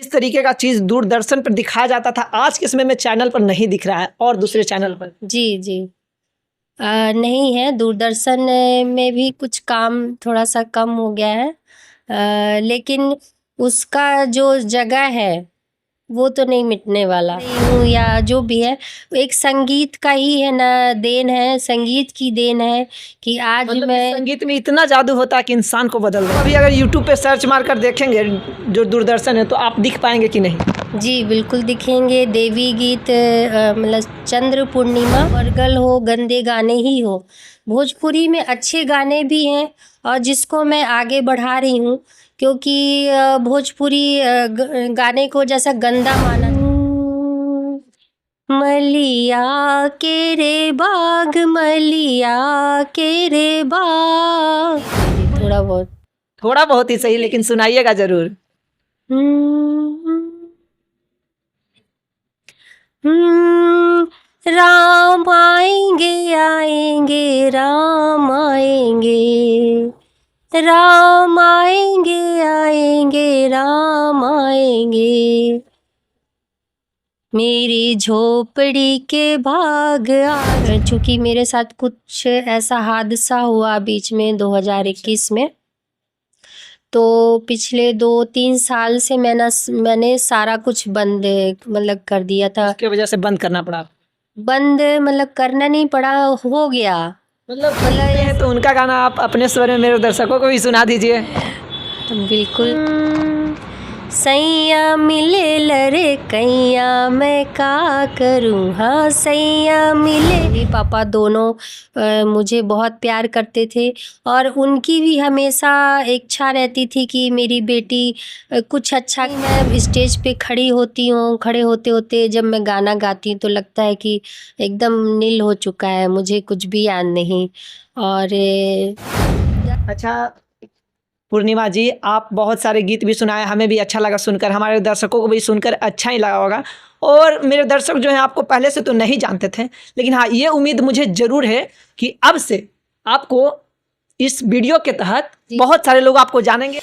जिस तरीके का चीज़ दूरदर्शन पर दिखाया जाता था आज के समय में चैनल पर नहीं दिख रहा है और दूसरे चैनल पर। जी जी। नहीं है, दूरदर्शन में भी कुछ काम थोड़ा सा कम हो गया है, लेकिन उसका जो जगह है वो तो नहीं मिटने वाला हूँ या जो भी है, एक संगीत का ही है ना, देन है, संगीत की देन है कि आज मतलब मैं संगीत में इतना जादू होता है कि इंसान को बदल दे। अभी अगर यूट्यूब पे सर्च मार कर देखेंगे जो दूरदर्शन है तो आप दिख पाएंगे कि नहीं? जी बिल्कुल दिखेंगे। देवी गीत, मतलब चंद्र पूर्णिमा, वर्गल हो, गंदे गाने ही हो, भोजपुरी में अच्छे गाने भी हैं और जिसको मैं आगे बढ़ा रही हूँ क्योंकि भोजपुरी गाने को जैसा गंदा माना। मलिया के रे बाग, मलिया के रे बाग, थोड़ा बहुत ही सही, लेकिन सुनाइएगा जरूर। राम आएंगे आएंगे, राम आएंगे, राम आएंगे आएंगे, राम आएंगे, मेरी झोपड़ी के भाग आ। चूँकि मेरे साथ कुछ ऐसा हादसा हुआ बीच में 2021 में, तो पिछले 2-3 साल से मैंने सारा कुछ बंद मतलब कर दिया था। उसके वजह से बंद करना पड़ा? बंद मतलब करना नहीं पड़ा, हो गया। मतलब तो उनका गाना आप अपने स्वर में मेरे दर्शकों को भी सुना दीजिए। बिल्कुल। सैया मिले लरे कैया, मैं का करूँ, हाँ सैया मिले। मेरे पापा दोनों मुझे बहुत प्यार करते थे और उनकी भी हमेशा इच्छा रहती थी कि मेरी बेटी कुछ अच्छा। मैं स्टेज पे खड़ी होती हूँ, खड़े होते होते जब मैं गाना गाती हूँ तो लगता है कि एकदम नील हो चुका है, मुझे कुछ भी याद नहीं। और अच्छा पूर्णिमा जी, आप बहुत सारे गीत भी सुनाए, हमें भी अच्छा लगा सुनकर, हमारे दर्शकों को भी सुनकर अच्छा ही लगा होगा। और मेरे दर्शक जो हैं आपको पहले से तो नहीं जानते थे, लेकिन हाँ ये उम्मीद मुझे ज़रूर है कि अब से आपको इस वीडियो के तहत बहुत सारे लोग आपको जानेंगे।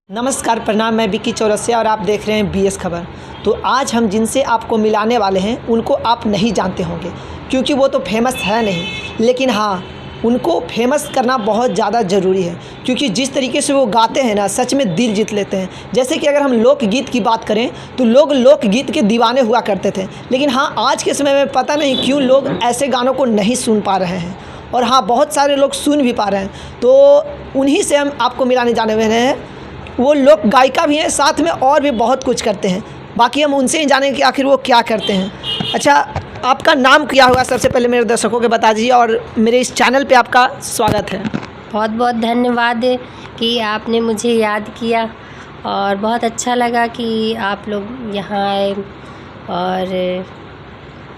नमस्कार, प्रणाम, मैं विक्की चौरसिया और आप देख रहे हैं BS खबर। तो आज हम जिनसे आपको मिलाने वाले हैं उनको आप नहीं जानते होंगे क्योंकि वो तो फेमस है नहीं, लेकिन हाँ उनको फेमस करना बहुत ज़्यादा ज़रूरी है क्योंकि जिस तरीके से वो गाते हैं ना, सच में दिल जीत लेते हैं। जैसे कि अगर हम लोकगीत की बात करें तो लोग लोकगीत के दीवाने हुआ करते थे, लेकिन हाँ आज के समय में पता नहीं क्यों लोग ऐसे गानों को नहीं सुन पा रहे हैं, और हाँ बहुत सारे लोग सुन भी पा रहे हैं। तो उन्हीं से हम आपको मिलाने जाने वाले हैं। वो लोक गायिका भी हैं, साथ में और भी बहुत कुछ करते हैं। बाकी हम उनसे ही जानेंगे कि आखिर वो क्या करते हैं। अच्छा आपका नाम क्या होगा, सबसे पहले मेरे दर्शकों को बता दीजिए, और मेरे इस चैनल पे आपका स्वागत है। बहुत बहुत धन्यवाद कि आपने मुझे याद किया और बहुत अच्छा लगा कि आप लोग यहाँ आए। और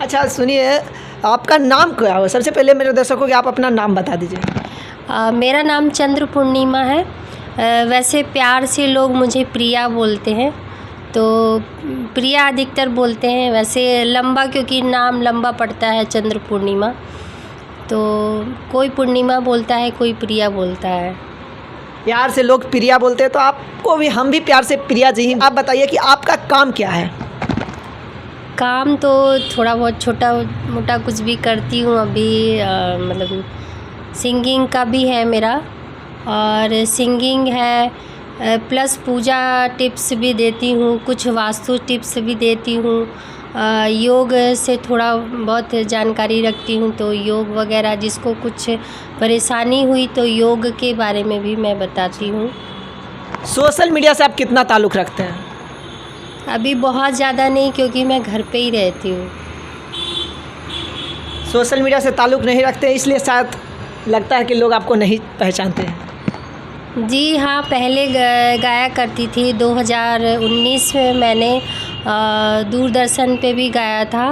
अच्छा सुनिए, आपका नाम क्या होगा, सबसे पहले मेरे दर्शकों को आप अपना नाम बता दीजिए। मेरा नाम चंद्र पूर्णिमा है। वैसे प्यार से लोग मुझे प्रिया बोलते हैं, तो प्रिया अधिकतर बोलते हैं। वैसे लंबा, क्योंकि नाम लंबा पड़ता है चंद्र पूर्णिमा, तो कोई पूर्णिमा बोलता है, कोई प्रिया बोलता है। प्यार से लोग प्रिया बोलते हैं, तो आपको भी हम भी प्यार से प्रिया जी ही। आप बताइए कि आपका काम क्या है? काम तो थोड़ा बहुत छोटा मोटा कुछ भी करती हूँ अभी, मतलब सिंगिंग का भी है मेरा, और सिंगिंग है प्लस पूजा टिप्स भी देती हूँ, कुछ वास्तु टिप्स भी देती हूँ, योग से थोड़ा बहुत जानकारी रखती हूँ, तो योग वगैरह जिसको कुछ परेशानी हुई तो योग के बारे में भी मैं बताती हूँ। सोशल मीडिया से आप कितना ताल्लुक़ रखते हैं? अभी बहुत ज़्यादा नहीं, क्योंकि मैं घर पे ही रहती हूँ। सोशल मीडिया से ताल्लुक़ नहीं रखते, इसलिए शायद लगता है कि लोग आपको नहीं पहचानते हैं। जी हाँ, पहले गाया करती थी। 2019 में मैंने दूरदर्शन पे भी गाया था,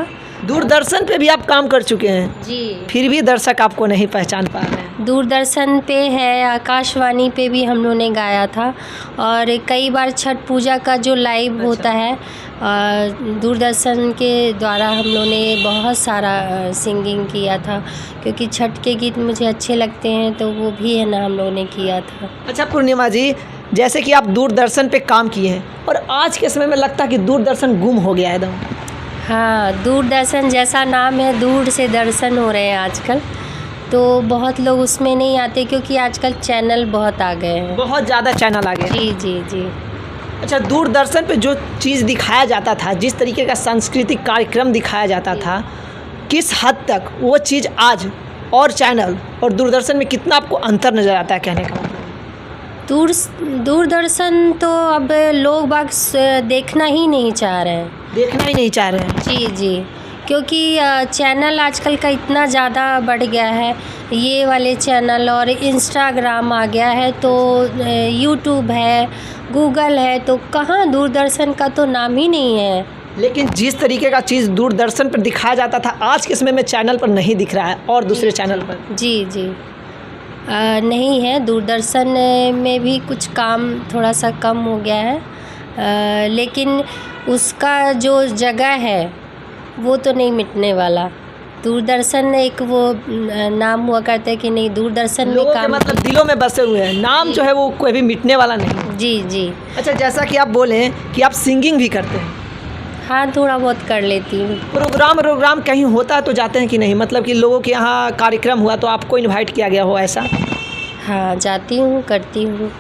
दूरदर्शन पे भी आप काम कर चुके हैं, जी। फिर भी दर्शक आपको नहीं पहचान पा रहे हैं। दूरदर्शन पे है, आकाशवाणी पे भी हम लोगों ने गाया था, और कई बार छठ पूजा का जो लाइव होता है दूरदर्शन के द्वारा हम लोगों ने बहुत सारा सिंगिंग किया था, क्योंकि छठ के गीत मुझे अच्छे लगते हैं, तो वो भी है ना हम लोगों ने किया था। अच्छा पूर्णिमा जी, जैसे कि आप दूरदर्शन पे काम किए हैं और आज के समय में लगता है कि दूरदर्शन गुम हो गया है एकदम। हाँ, दूरदर्शन जैसा नाम है, दूर से दर्शन हो रहे हैं आजकल, तो बहुत लोग उसमें नहीं आते, क्योंकि आजकल चैनल बहुत आ गए हैं। बहुत ज़्यादा चैनल आ गए। जी जी जी। अच्छा, दूरदर्शन पे जो चीज़ दिखाया जाता था, जिस तरीके का सांस्कृतिक कार्यक्रम दिखाया जाता था, किस हद तक वो चीज़ आज और चैनल और दूरदर्शन में कितना आपको अंतर नज़र आता है, कहने का मतलब? दूरदर्शन तो अब लोग बाग देखना ही नहीं चाह रहे हैं। देखना ही नहीं चाह रहे हैं। जी जी, क्योंकि चैनल आजकल का इतना ज़्यादा बढ़ गया है, ये वाले चैनल, और इंस्टाग्राम आ गया है, तो यूट्यूब है, गूगल है, तो कहाँ दूरदर्शन का तो नाम ही नहीं है। लेकिन जिस तरीके का चीज़ दूरदर्शन पर दिखाया जाता था, आज के समय में चैनल पर नहीं दिख रहा है और दूसरे चैनल पर। जी जी। नहीं है, दूरदर्शन में भी कुछ काम थोड़ा सा कम हो गया है, लेकिन उसका जो जगह है वो तो नहीं मिटने वाला। दूरदर्शन एक वो नाम हुआ करता है कि नहीं, दूरदर्शन में लोगों के काम, मतलब दिलों में बसे हुए हैं, नाम जो है वो कोई भी मिटने वाला नहीं। जी जी। अच्छा, जैसा कि आप बोले कि आप सिंगिंग भी करते हैं, हाँ, थोड़ा बहुत कर लेती हूँ। प्रोग्राम कहीं होता है तो जाते हैं कि नहीं, मतलब कि लोगों के यहाँ कार्यक्रम हुआ तो आपको इनवाइट किया गया हो ऐसा? हाँ, जाती हूँ, करती हूँ।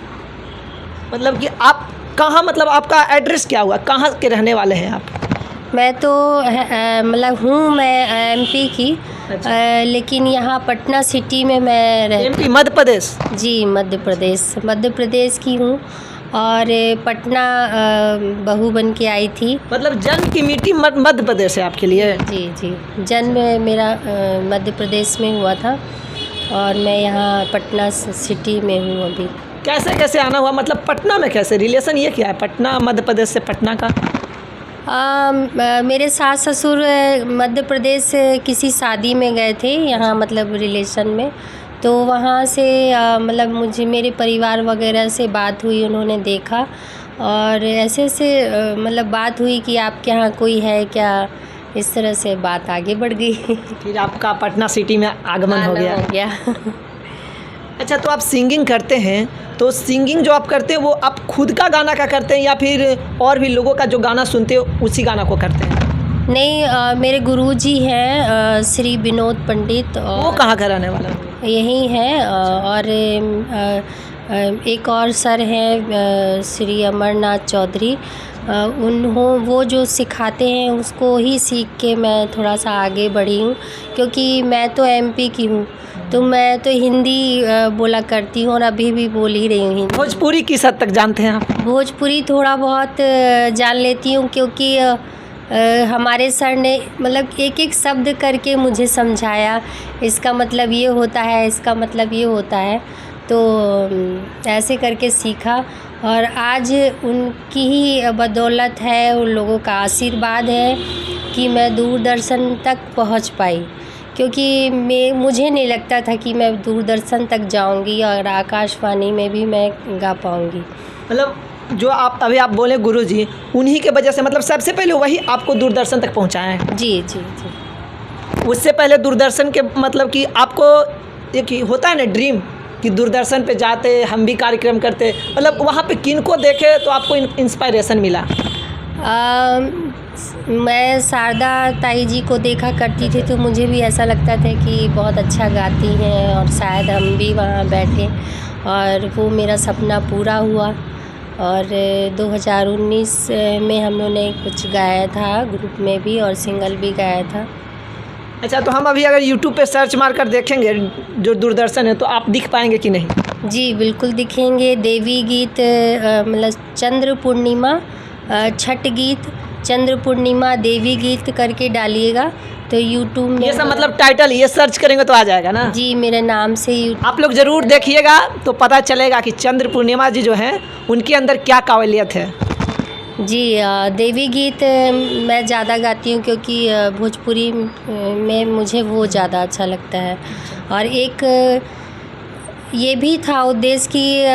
मतलब कि आप कहाँ, मतलब आपका एड्रेस क्या हुआ, कहाँ के रहने वाले हैं आप? मैं तो मतलब हूँ मैं एमपी की। अच्छा। लेकिन यहाँ पटना सिटी में मैं एमपी, मध्य प्रदेश? जी, मध्य प्रदेश की हूँ, और पटना बहू बन के आई थी। मतलब जन्म की मिट्टी मध्य प्रदेश है आपके लिए? जी जी, जन्म मेरा मध्य प्रदेश में हुआ था, और मैं यहाँ पटना सिटी में हूँ अभी। कैसे आना हुआ, मतलब पटना में कैसे, रिलेशन ये क्या है पटना मध्य प्रदेश से पटना का? मेरे सास ससुर मध्य प्रदेश किसी शादी में गए थे यहाँ, मतलब रिलेशन में, तो वहाँ से मतलब मुझे मेरे परिवार वगैरह से बात हुई, उन्होंने देखा, और ऐसे मतलब बात हुई कि आपके यहाँ कोई है क्या, इस तरह से बात आगे बढ़ गई। फिर आपका पटना सिटी में आगमन हो गया। अच्छा, तो आप सिंगिंग करते हैं, तो सिंगिंग जो आप करते हैं वो आप खुद का गाना का करते हैं या फिर और भी लोगों का जो गाना सुनते हो उसी गाना को करते हैं? नहीं, मेरे गुरुजी हैं श्री विनोद पंडित, और वो कहाँ का रहने वाला है? यही हैं, और एक और सर हैं श्री अमरनाथ चौधरी, वो जो सिखाते हैं उसको ही सीख के मैं थोड़ा सा आगे बढ़ी हूँ, क्योंकि मैं तो एमपी की हूँ, तो मैं तो हिंदी बोला करती हूँ और अभी भी बोल ही रही हूँ हिंदी। भोजपुरी किस हद तक जानते हैं आप? भोजपुरी थोड़ा बहुत जान लेती हूँ, क्योंकि हमारे सर ने मतलब एक एक शब्द करके मुझे समझाया, इसका मतलब ये होता है, इसका मतलब ये होता है, तो ऐसे करके सीखा, और आज उनकी ही बदौलत है, उन लोगों का आशीर्वाद है कि मैं दूरदर्शन तक पहुंच पाई, क्योंकि मुझे नहीं लगता था कि मैं दूरदर्शन तक जाऊंगी और आकाशवाणी में भी मैं गा पाऊंगी। मतलब जो आप बोले गुरुजी, उन्हीं के वजह से, मतलब सबसे पहले वही आपको दूरदर्शन तक पहुंचाए हैं? जी जी जी। उससे पहले दूरदर्शन के, मतलब कि आपको एक होता है ना ड्रीम कि दूरदर्शन पे जाते, हम भी कार्यक्रम करते, मतलब वहाँ पे किनको देखे तो आपको इंस्पायरेशन मिला? मैं शारदा ताई जी को देखा करती थी, तो मुझे भी ऐसा लगता था कि बहुत अच्छा गाती हैं, और शायद हम भी वहाँ बैठे, और वो मेरा सपना पूरा हुआ। और 2019 में हम लोगों ने कुछ गाया था ग्रुप में भी, और सिंगल भी गाया था। अच्छा, तो हम अभी अगर यूट्यूब पे सर्च मार कर देखेंगे जो दूरदर्शन है, तो आप दिख पाएंगे कि नहीं? जी बिल्कुल दिखेंगे। देवी गीत, मतलब चंद्र पूर्णिमा, छठ गीत, चंद्र पूर्णिमा, देवी गीत करके डालिएगा तो यूट्यूब में ये सब मतलब टाइटल ये सर्च करेंगे तो आ जाएगा ना? जी, मेरे नाम से आप लोग ज़रूर देखिएगा तो पता चलेगा कि चंद्र पूर्णिमा जी जो हैं उनके अंदर क्या काबिलियत है। जी देवी गीत मैं ज़्यादा गाती हूँ क्योंकि भोजपुरी में मुझे वो ज़्यादा अच्छा लगता है। और एक ये भी था उद्देश्य कि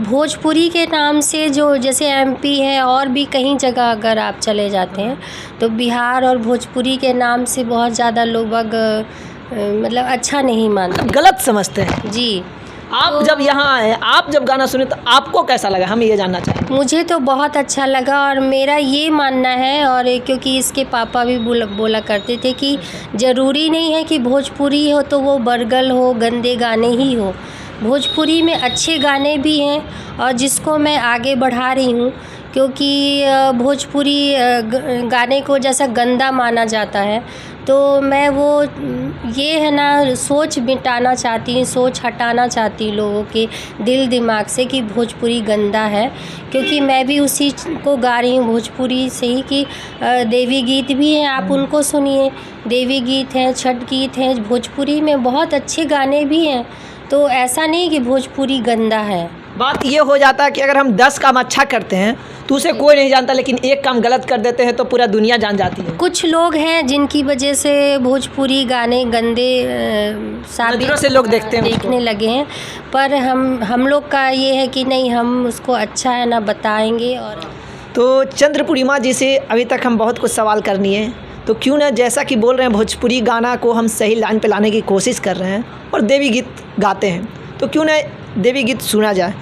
भोजपुरी के नाम से जो जैसे एमपी है और भी कई जगह अगर आप चले जाते हैं तो बिहार और भोजपुरी के नाम से बहुत ज़्यादा लोग मतलब अच्छा नहीं मानते, गलत समझते हैं। जी। आप जब यहाँ आए, आप जब गाना सुने तो आपको कैसा लगा, हम ये जानना चाहेंगे। मुझे तो बहुत अच्छा लगा और मेरा ये मानना है, और क्योंकि इसके पापा भी बोला करते थे कि ज़रूरी नहीं है कि भोजपुरी हो तो वो बरगल हो, गंदे गाने ही हो। भोजपुरी में अच्छे गाने भी हैं और जिसको मैं आगे बढ़ा रही हूँ, क्योंकि भोजपुरी गाने को जैसा गंदा माना जाता है तो मैं वो ये है ना सोच मिटाना चाहती हूँ, सोच हटाना चाहती हूँ लोगों के दिल दिमाग से कि भोजपुरी गंदा है। क्योंकि मैं भी उसी को गा रही हूँ भोजपुरी से ही कि देवी गीत भी हैं, आप उनको सुनिए। देवी गीत हैं, छठ गीत हैं, भोजपुरी में बहुत अच्छे गाने भी हैं। तो ऐसा नहीं कि भोजपुरी गंदा है। बात ये हो जाता है कि अगर हम 10 काम अच्छा करते हैं तो उसे कोई नहीं जानता, लेकिन एक काम गलत कर देते हैं तो पूरा दुनिया जान जाती है। कुछ लोग हैं जिनकी वजह से भोजपुरी गाने गंदे नजरों से लोग देखते हैं, देखने लगे हैं। पर हम लोग का ये है कि नहीं, हम उसको अच्छा है ना बताएंगे। और तो चंद्रपूर्णिमा जी से अभी तक हम बहुत कुछ सवाल करनी है, तो क्यों ना, जैसा कि बोल रहे हैं भोजपुरी गाना को हम सही लाइन पे लाने की कोशिश कर रहे हैं और देवी गीत गाते हैं, तो क्यों ना देवी गीत सुना जाए।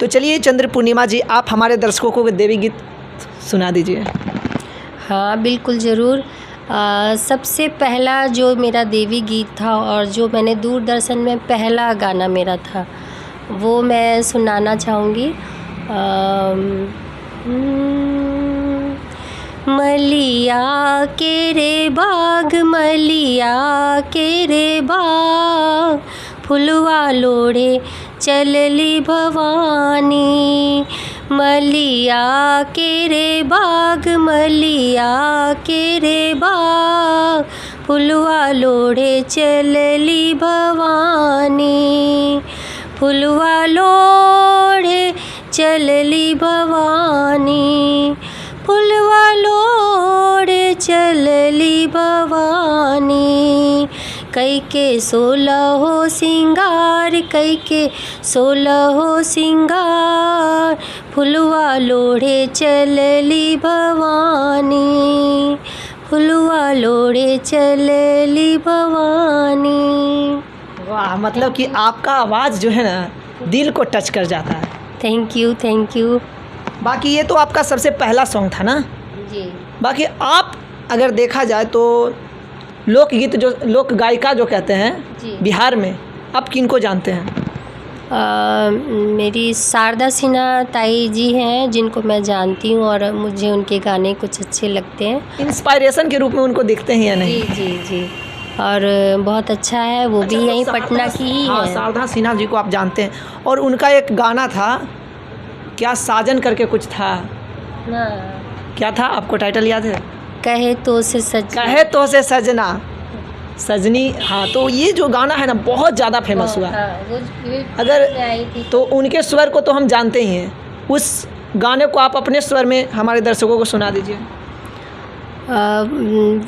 तो चलिए चंद्रपूर्णिमा जी, आप हमारे दर्शकों को देवी गीत सुना दीजिए। हाँ बिल्कुल ज़रूर। सबसे पहला जो मेरा देवी गीत था और जो मैंने दूरदर्शन में पहला गाना मेरा था वो मैं सुनाना चाहूँगी। मलिया के रे बाग, मलिया के रे बाग, फुलवा लोढ़े चलली भवानी। मलिया के रे बाग, मलिया के रे बाग, फुलवा लोढ़े चलली भवानी। फुलवा लोढ़े चलली भवानी, फुलवा लोढ़े चलली भवानी। कई के 16 हो सिंगार, कई के 16 हो सिंगार, फुलवा लोढ़े चलली भवानी, फुलवा लोढ़े चलली भवानी। वाह, मतलब कि आपका आवाज़ जो है ना दिल को टच कर जाता है। Thank you, thank you. बाकी ये तो आपका सबसे पहला सॉन्ग था ना जी। बाकी आप अगर देखा जाए तो लोकगीत, जो लोक गायिका जो कहते हैं जी। बिहार में, आप किनको जानते हैं? मेरी शारदा सिन्हा ताई जी हैं जिनको मैं जानती हूँ और मुझे उनके गाने कुछ अच्छे लगते हैं। इंस्पायरेशन के रूप में उनको देखते हैं या नहीं? जी जी जी। और बहुत अच्छा है, वो भी यहीं पटना की ही हाँ, है। शारदा सिन्हा जी को आप जानते हैं। और उनका एक गाना था, क्या साजन करके कुछ था, क्या था, आपको टाइटल याद है? कहे तो से सजना, कहे तो से सजना सजनी। हाँ, तो ये जो गाना है ना बहुत ज़्यादा फेमस हुआ। अगर तो उनके स्वर को तो हम जानते ही हैं, उस गाने को आप अपने स्वर में हमारे दर्शकों को सुना दीजिए।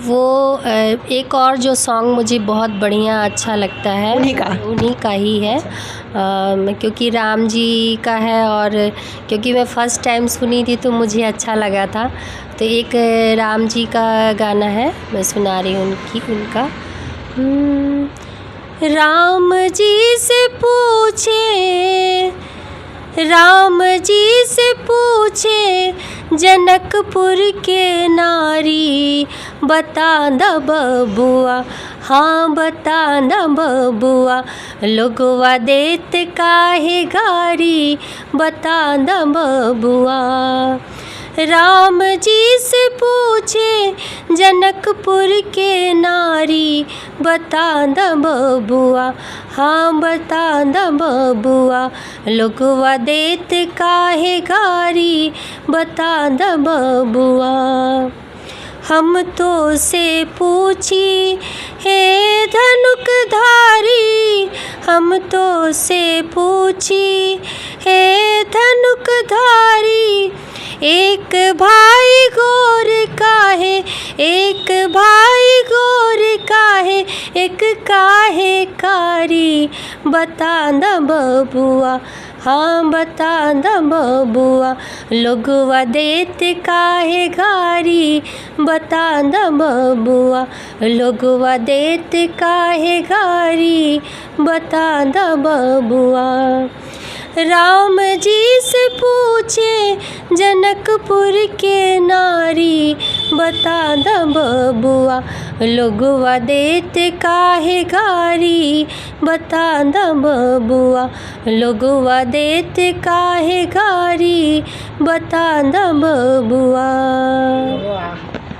वो एक और जो सॉन्ग मुझे बहुत बढ़िया अच्छा लगता है उन्हीं का ही है। क्योंकि राम जी का है और क्योंकि मैं फ़र्स्ट टाइम सुनी थी तो मुझे अच्छा लगा था। तो एक राम जी का गाना है, मैं सुना रही हूँ उनका। राम जी से पूछे, राम जी से पूछे जनकपुर के नारी, बता द बबुआ, हाँ बता द बबुआ, लोगवा देत काहे गारी, बता द बबुआ। राम जी से पूछे जनकपुर के नारी, बता द बबुआ, हाँ बता द बबुआ, लोगवा देत काहे गारी, बता द बबुआ। हम तो से पूछी हे धनुक धारी, हम तो से पूछी हे धनुक धारी, एक भाई गोर काहे, एक भाई गोर काहे, एक काहे कारी, बता द बबुआ, हाँ बता द बबुआ, लोगवा देत काहे गारी, बता द बबुआ, लोगवा देत काहे गारी, बता द बबुआ। राम जी से पूछे जनकपुर के नारी, बता द बबुआ, लोगवा देत काहे गारी, बता द बबुआ, लोगवा देत काहे गारी, बता द बबुआ।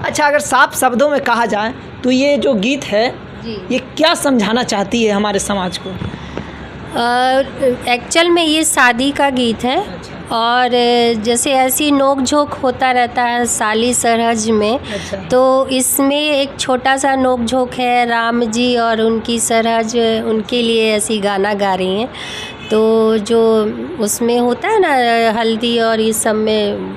अच्छा, अगर साफ शब्दों में कहा जाए तो ये जो गीत है जी, ये क्या समझाना चाहती है हमारे समाज को? एक्चुअल में ये शादी का गीत है। अच्छा। और जैसे ऐसी नोक झोंक होता रहता है साली सरहज में, अच्छा। तो इसमें एक छोटा सा नोक झोंक है, राम जी और उनकी सरहज, उनके लिए ऐसी गाना गा रही हैं। तो जो उसमें होता है ना हल्दी और इस सब में,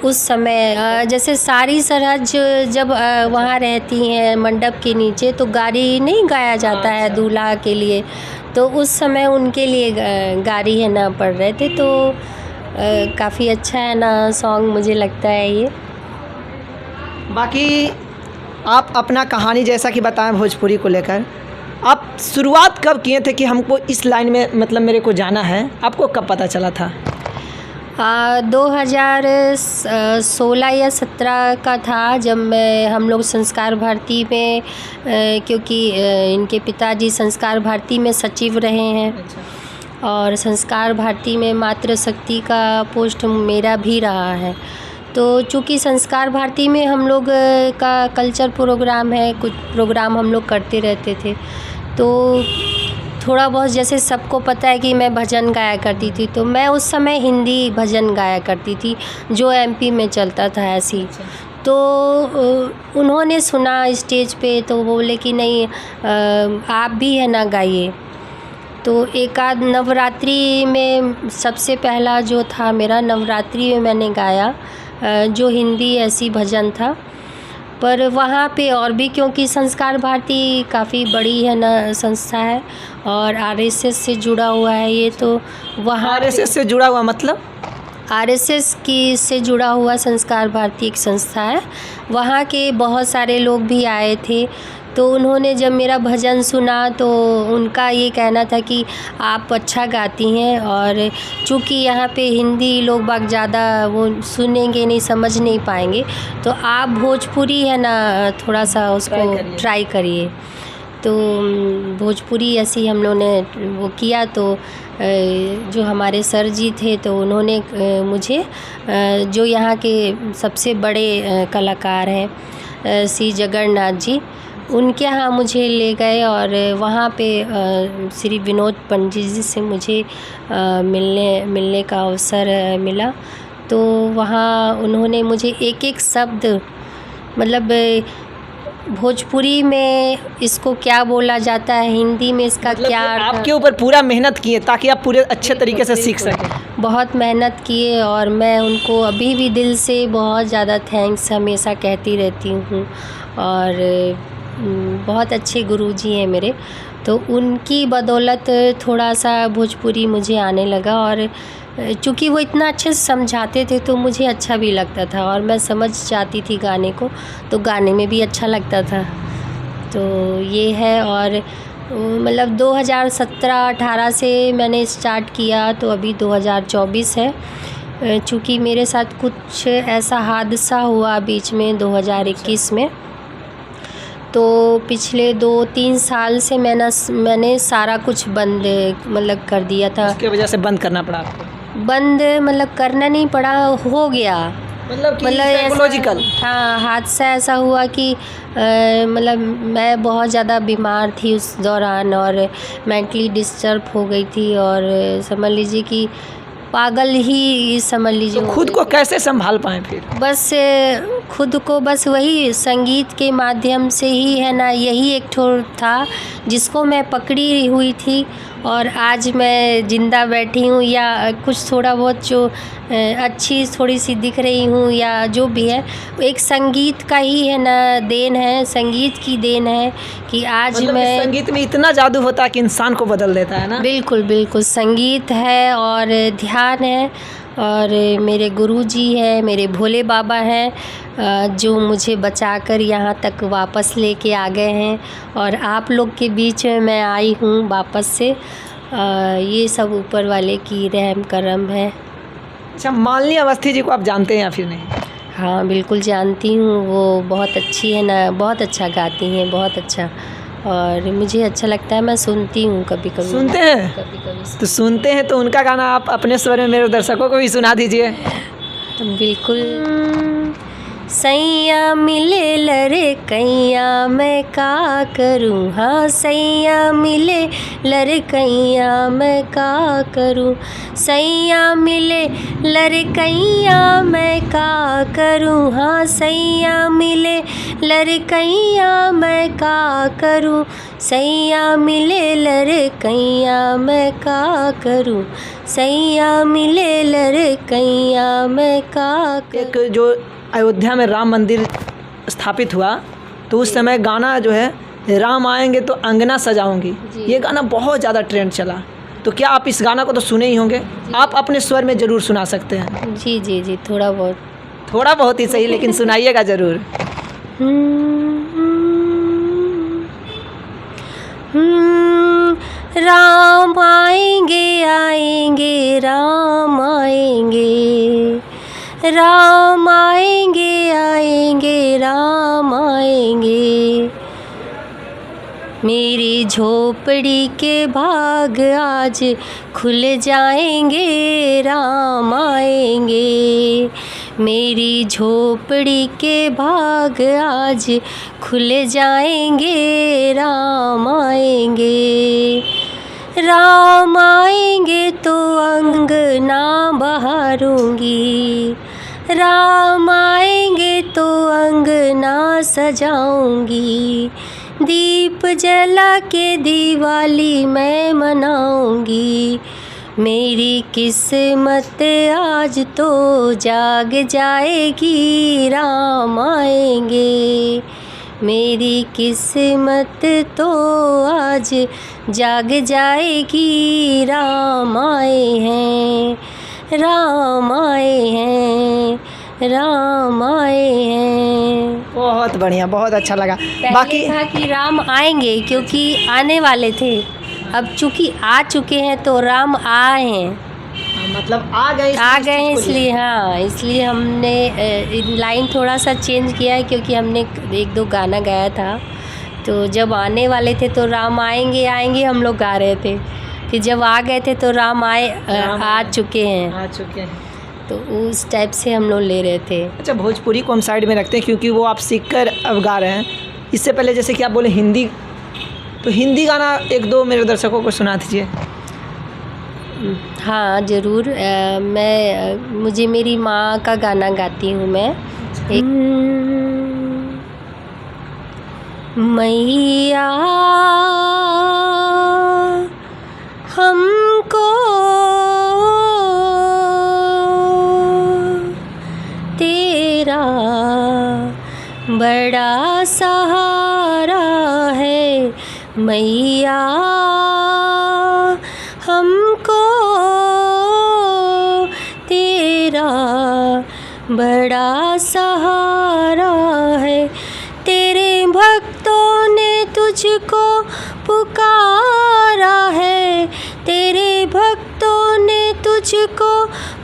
उस समय जैसे सारी सरहज जब वहाँ रहती हैं मंडप के नीचे, तो गारी नहीं गाया जाता है दूल्हा के लिए, तो उस समय उनके लिए गारी है ना पढ़ रहे थे। तो काफ़ी अच्छा है ना सॉन्ग, मुझे लगता है ये। बाकी आप अपना कहानी जैसा कि बताएं भोजपुरी को लेकर, आप शुरुआत कब किए थे कि हमको इस लाइन में मतलब मेरे को जाना है? आपको कब पता चला था? 2016 या 17 का था, जब मैं हम लोग संस्कार भारती में, क्योंकि इनके पिताजी संस्कार भारती में सचिव रहे हैं। अच्छा। और संस्कार भारती में मातृशक्ति का पोस्ट मेरा भी रहा है। तो चूँकि संस्कार भारती में हम लोग का कल्चर प्रोग्राम है, कुछ प्रोग्राम हम लोग करते रहते थे, तो थोड़ा बहुत जैसे सबको पता है कि मैं भजन गाया करती थी, तो मैं उस समय हिंदी भजन गाया करती थी जो एमपी में चलता था ऐसी। तो उन्होंने सुना स्टेज पे, तो बोले कि नहीं आप भी है ना गाइए। तो एक आध नवरात्रि में सबसे पहला जो था मेरा, नवरात्रि में मैंने गाया जो हिंदी ऐसी भजन था। पर वहाँ पे और भी, क्योंकि संस्कार भारती काफ़ी बड़ी है ना संस्था है और आरएसएस से जुड़ा हुआ है ये, तो वहाँ आरएसएस से जुड़ा हुआ मतलब? आरएसएस की से जुड़ा हुआ संस्कार भारती एक संस्था है। वहाँ के बहुत सारे लोग भी आए थे, तो उन्होंने जब मेरा भजन सुना तो उनका ये कहना था कि आप अच्छा गाती हैं, और चूँकि यहाँ पे हिंदी लोग बाग ज़्यादा वो सुनेंगे नहीं, समझ नहीं पाएंगे, तो आप भोजपुरी है ना थोड़ा सा उसको ट्राई करिए। तो भोजपुरी ऐसी हम लोगों ने वो किया। तो जो हमारे सर जी थे, तो उन्होंने मुझे जो यहाँ के सबसे बड़े कलाकार हैं सी जगन्नाथ जी, उनके यहाँ मुझे ले गए और वहाँ पे श्री विनोद पंडित जी से मुझे मिलने का अवसर मिला। तो वहाँ उन्होंने मुझे एक एक शब्द, मतलब भोजपुरी में इसको क्या बोला जाता है, हिंदी में इसका मतलब क्या आपके ऊपर पूरा मेहनत किए ताकि आप पूरे अच्छे तरीके से सीख सकें। बहुत मेहनत किए, और मैं उनको अभी भी दिल से बहुत ज़्यादा थैंक्स हमेशा कहती रहती हूँ। और बहुत अच्छे गुरुजी हैं मेरे, तो उनकी बदौलत थोड़ा सा भोजपुरी मुझे आने लगा। और चूँकि वो इतना अच्छे से समझाते थे तो मुझे अच्छा भी लगता था, और मैं समझ जाती थी गाने को, तो गाने में भी अच्छा लगता था। तो ये है। और मतलब 2017-18 से मैंने स्टार्ट किया, तो अभी 2024 है। चूँकि मेरे साथ कुछ ऐसा हादसा हुआ बीच में 2021 में, तो पिछले 2-3 साल से मैंने सारा कुछ बंद मतलब कर दिया था। उसकी वजह से बंद करना पड़ा आपको? बंद मतलब करना नहीं पड़ा, हो गया। मतलब साइकोलॉजिकल? हाँ, हादसा ऐसा हुआ कि मतलब मैं बहुत ज़्यादा बीमार थी उस दौरान, और मेंटली डिस्टर्ब हो गई थी, और समझ लीजिए कि पागल ही समझ लीजिए। तो खुद को कैसे संभाल पाएँ फिर? बस खुद को बस वही संगीत के माध्यम से ही है ना, यही एक ठोर था जिसको मैं पकड़ी हुई थी और आज मैं ज़िंदा बैठी हूँ, या कुछ थोड़ा बहुत जो अच्छी थोड़ी सी दिख रही हूँ या जो भी है, एक संगीत का ही है ना देन है, संगीत की देन है कि आज मतलब मैं। संगीत में इतना जादू होता है कि इंसान को बदल देता है ना। बिल्कुल बिल्कुल, संगीत है और ध्यान है और मेरे गुरुजी है, मेरे भोले बाबा हैं जो मुझे बचाकर यहाँ तक वापस लेके आ गए हैं और आप लोग के बीच में मैं आई हूँ वापस से। ये सब ऊपर वाले की रहम करम है। अच्छा, मालिनी अवस्थी जी को आप जानते हैं या फिर नहीं? हाँ बिल्कुल जानती हूँ, वो बहुत अच्छी है ना, बहुत अच्छा गाती हैं, बहुत अच्छा, और मुझे अच्छा लगता है, मैं सुनती हूँ कभी कभी। सुनते हैं? कभी कभी तो सुनते हैं तो उनका गाना आप अपने स्वर में मेरे दर्शकों को भी सुना दीजिए। बिल्कुल। सैया मिले लरे कैया मैं का करूँ, हाँ सैया मिले लरे कैया मैं का करूँ, सैया मिले लरे कैया मैं का करूँ, हाँ सैया मिले लरे कैया मैं का करूँ, सैया मिले लरे कैया मैं का करूँ, सैया मिले लरे कैया मैं का करूँ। एक जो अयोध्या में राम मंदिर स्थापित हुआ तो उस समय गाना जो है राम आएंगे तो अंगना सजाऊंगी, ये गाना बहुत ज़्यादा ट्रेंड चला। तो क्या आप इस गाना को तो सुने ही होंगे, आप अपने स्वर में ज़रूर सुना सकते हैं। जी जी जी, थोड़ा बहुत। थोड़ा बहुत ही सही, लेकिन सुनाइएगा ज़रूर। राम आएंगे आएंगे राम आएंगे, राम आएंगे आएंगे राम आएंगे, मेरी झोपड़ी के भाग आज खुल जाएंगे राम आएंगे, मेरी झोपड़ी के भाग आज खुल जाएंगे राम आएंगे, राम आएंगे तो अंगना बहारूंगी, राम आएंगे तो अंगना सजाऊंगी, दीप जला के दिवाली मैं मनाऊंगी, मेरी किस्मत आज तो जाग जाएगी राम आएंगे, मेरी किस्मत तो आज जाग जाएगी राम आए हैं, राम आए हैं, राम आए हैं। बहुत बढ़िया, बहुत अच्छा लगा। बाकी था कि राम आएंगे क्योंकि आने वाले थे, अब चूँकि आ चुके हैं तो राम आए हैं, मतलब आ गए हैं, इसलिए हाँ, इसलिए हमने लाइन थोड़ा सा चेंज किया है क्योंकि हमने एक दो गाना गाया था, तो जब आने वाले थे तो राम आएंगे आएंगे हम लोग गा रहे थे, फिर जब आ गए थे तो राम आ चुके हैं, तो उस टाइप से हम लोग ले रहे थे। अच्छा, भोजपुरी को हम साइड में रखते हैं क्योंकि वो आप सीख कर अब गा रहे हैं। इससे पहले जैसे कि आप बोले हिंदी, तो हिंदी गाना एक दो मेरे दर्शकों को सुना दीजिए। हाँ ज़रूर, मुझे मेरी माँ का गाना गाती हूँ मैं। मैया हमको तेरा बड़ा सहारा है, मैया हमको तेरा बड़ा सहारा है, तेरे भक्तों ने तुझको पुकारा है, तेरे भक्तों ने तुझको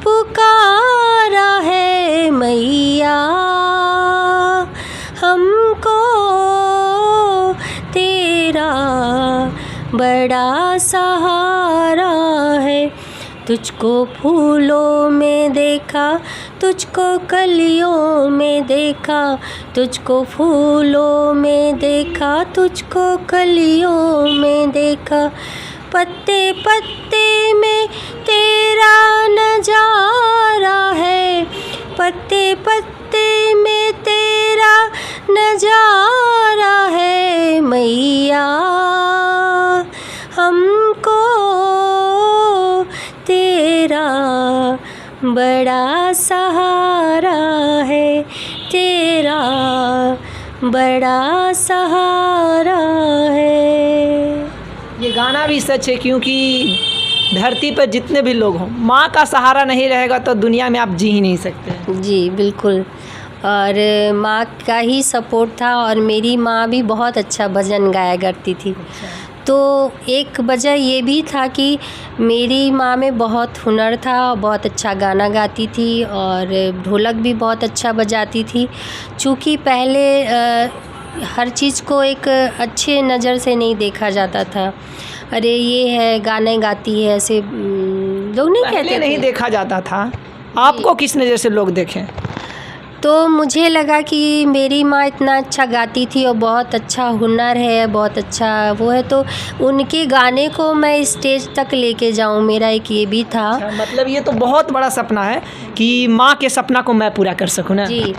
पुकारा है, मैया हमको तेरा बड़ा सहारा है, तुझको फूलों में देखा, तुझको कलियों में देखा, तुझको फूलों में देखा, तुझको कलियों में देखा, पत्ते पत्ते में तेरा नजारा है, पत्ते पत्ते में तेरा नजारा है मैया, हमको तेरा बड़ा सहारा है, तेरा बड़ा सहारा है। ये गाना भी सच है, क्योंकि धरती पर जितने भी लोग हों, माँ का सहारा नहीं रहेगा तो दुनिया में आप जी ही नहीं सकते। जी बिल्कुल। और माँ का ही सपोर्ट था, और मेरी माँ भी बहुत अच्छा भजन गाया करती थी। तो एक वजह ये भी था कि मेरी माँ में बहुत हुनर था, बहुत अच्छा गाना गाती थी और ढोलक भी बहुत अच्छा बजाती थी। चूँकि पहले हर चीज़ को एक अच्छे नज़र से नहीं देखा जाता था। अरे ये है गाने गाती है, ऐसे लोग नहीं कहते थे। नहीं देखा जाता था। आपको किस नज़र से लोग देखें? तो मुझे लगा कि मेरी माँ इतना अच्छा गाती थी और बहुत अच्छा हुनर है, बहुत अच्छा वो है, तो उनके गाने को मैं स्टेज तक लेके जाऊँ, मेरा एक ये भी था। मतलब ये तो बहुत बड़ा सपना है कि माँ के सपना को मैं पूरा कर सकूँ ना। जी,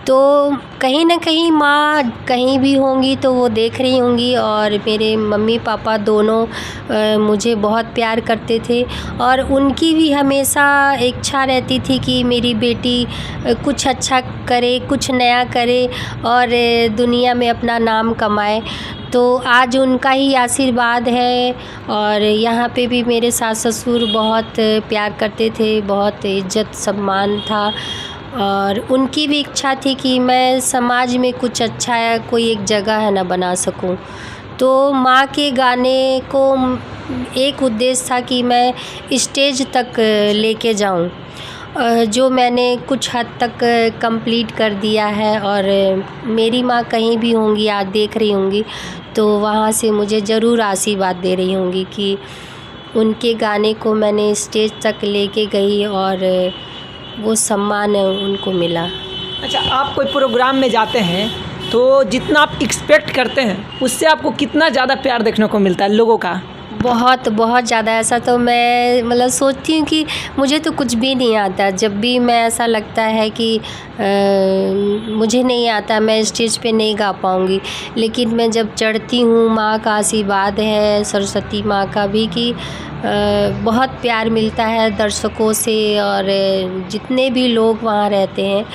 तो कहीं ना कहीं माँ कहीं भी होंगी तो वो देख रही होंगी, और मेरे मम्मी पापा दोनों मुझे बहुत प्यार करते थे, और उनकी भी हमेशा इच्छा रहती थी कि मेरी बेटी कुछ अच्छा करे, कुछ नया करे और दुनिया में अपना नाम कमाए। तो आज उनका ही आशीर्वाद है, और यहाँ पे भी मेरे सास ससुर बहुत प्यार करते थे, बहुत इज्जत सम्मान था, और उनकी भी इच्छा थी कि मैं समाज में कुछ अच्छा है, कोई एक जगह है ना बना सकूं। तो माँ के गाने को एक उद्देश्य था कि मैं स्टेज तक लेके जाऊं, जो मैंने कुछ हद तक कंप्लीट कर दिया है। और मेरी माँ कहीं भी होंगी, आज देख रही होंगी, तो वहाँ से मुझे ज़रूर आशीर्वाद दे रही होंगी कि उनके गाने को मैंने स्टेज तक लेके गई और वो सम्मान उनको मिला। अच्छा, आप कोई प्रोग्राम में जाते हैं तो जितना आप एक्सपेक्ट करते हैं उससे आपको कितना ज़्यादा प्यार देखने को मिलता है लोगों का? बहुत बहुत ज़्यादा। ऐसा तो मैं मतलब सोचती हूँ कि मुझे तो कुछ भी नहीं आता। जब भी मैं ऐसा लगता है कि मुझे नहीं आता, मैं स्टेज पे नहीं गा पाऊँगी, लेकिन मैं जब चढ़ती हूँ, माँ का आशीर्वाद है, सरस्वती माँ का भी, कि बहुत प्यार मिलता है दर्शकों से, और जितने भी लोग वहाँ रहते हैं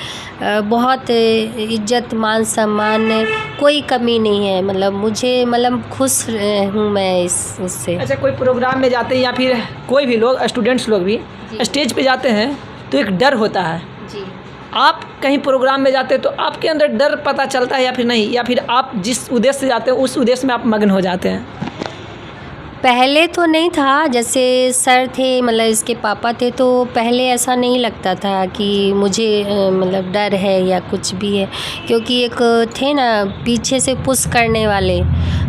बहुत इज्जत मान सम्मान, कोई कमी नहीं है। मतलब मुझे मतलब खुश हूँ मैं उससे। अच्छा, कोई प्रोग्राम में जाते हैं या फिर कोई भी लोग, स्टूडेंट्स लोग भी स्टेज पे जाते हैं तो एक डर होता है जी। आप कहीं प्रोग्राम में जाते हैं तो आपके अंदर डर पता चलता है या फिर नहीं, या फिर आप जिस उद्देश्य से जाते हैं उस उद्देश्य में आप मग्न हो जाते हैं? पहले तो नहीं था, जैसे सर थे, मतलब इसके पापा थे, तो पहले ऐसा नहीं लगता था कि मुझे मतलब डर है या कुछ भी है, क्योंकि एक थे ना पीछे से पुश करने वाले,